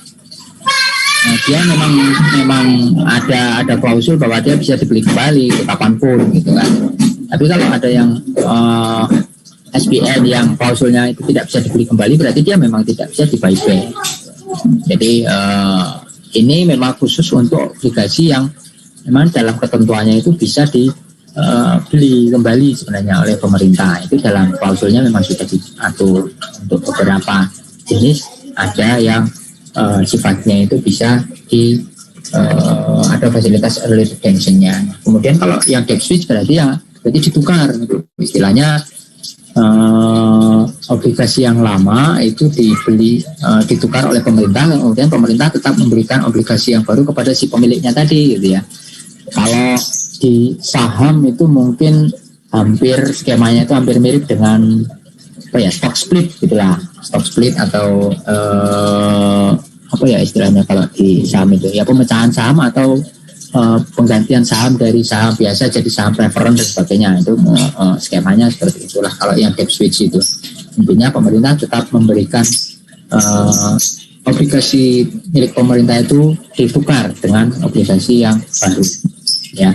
dia memang ada klausul bahwa dia bisa dibeli kembali kapanpun gitu kan. Tapi kalau ada yang SPN yang klausulnya itu tidak bisa dibeli kembali, berarti dia memang tidak bisa di buyback. Jadi ini memang khusus untuk obligasi yang memang dalam ketentuannya itu bisa dibeli kembali sebenarnya oleh pemerintah. Itu dalam klausulnya memang sudah diatur. Untuk beberapa jenis ada yang sifatnya itu bisa ada fasilitas early redemption-nya. Kemudian kalau yang debt switch berarti ditukar gitu. Istilahnya obligasi yang lama itu ditukar oleh pemerintah, kemudian pemerintah tetap memberikan obligasi yang baru kepada si pemiliknya tadi gitu ya. Kalau di saham itu mungkin skemanya itu hampir mirip dengan stock split gitulah, stock split atau apa ya istilahnya kalau di saham itu ya, pemecahan saham atau penggantian saham dari saham biasa jadi saham preferen dan sebagainya. Itu skemanya seperti itulah kalau yang cap switch itu. Intinya pemerintah tetap memberikan obligasi milik pemerintah itu ditukar dengan obligasi yang baru ya.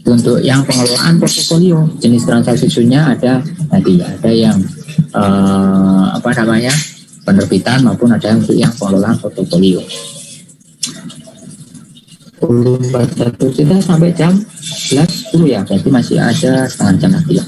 Itu untuk yang pengelolaan portofolio, jenis transaksinya ada tadi, ada yang penerbitan maupun ada untuk yang pengelolaan portofolio. Kita sampai jam 11.10 ya, berarti masih ada setengah jam lagi ya.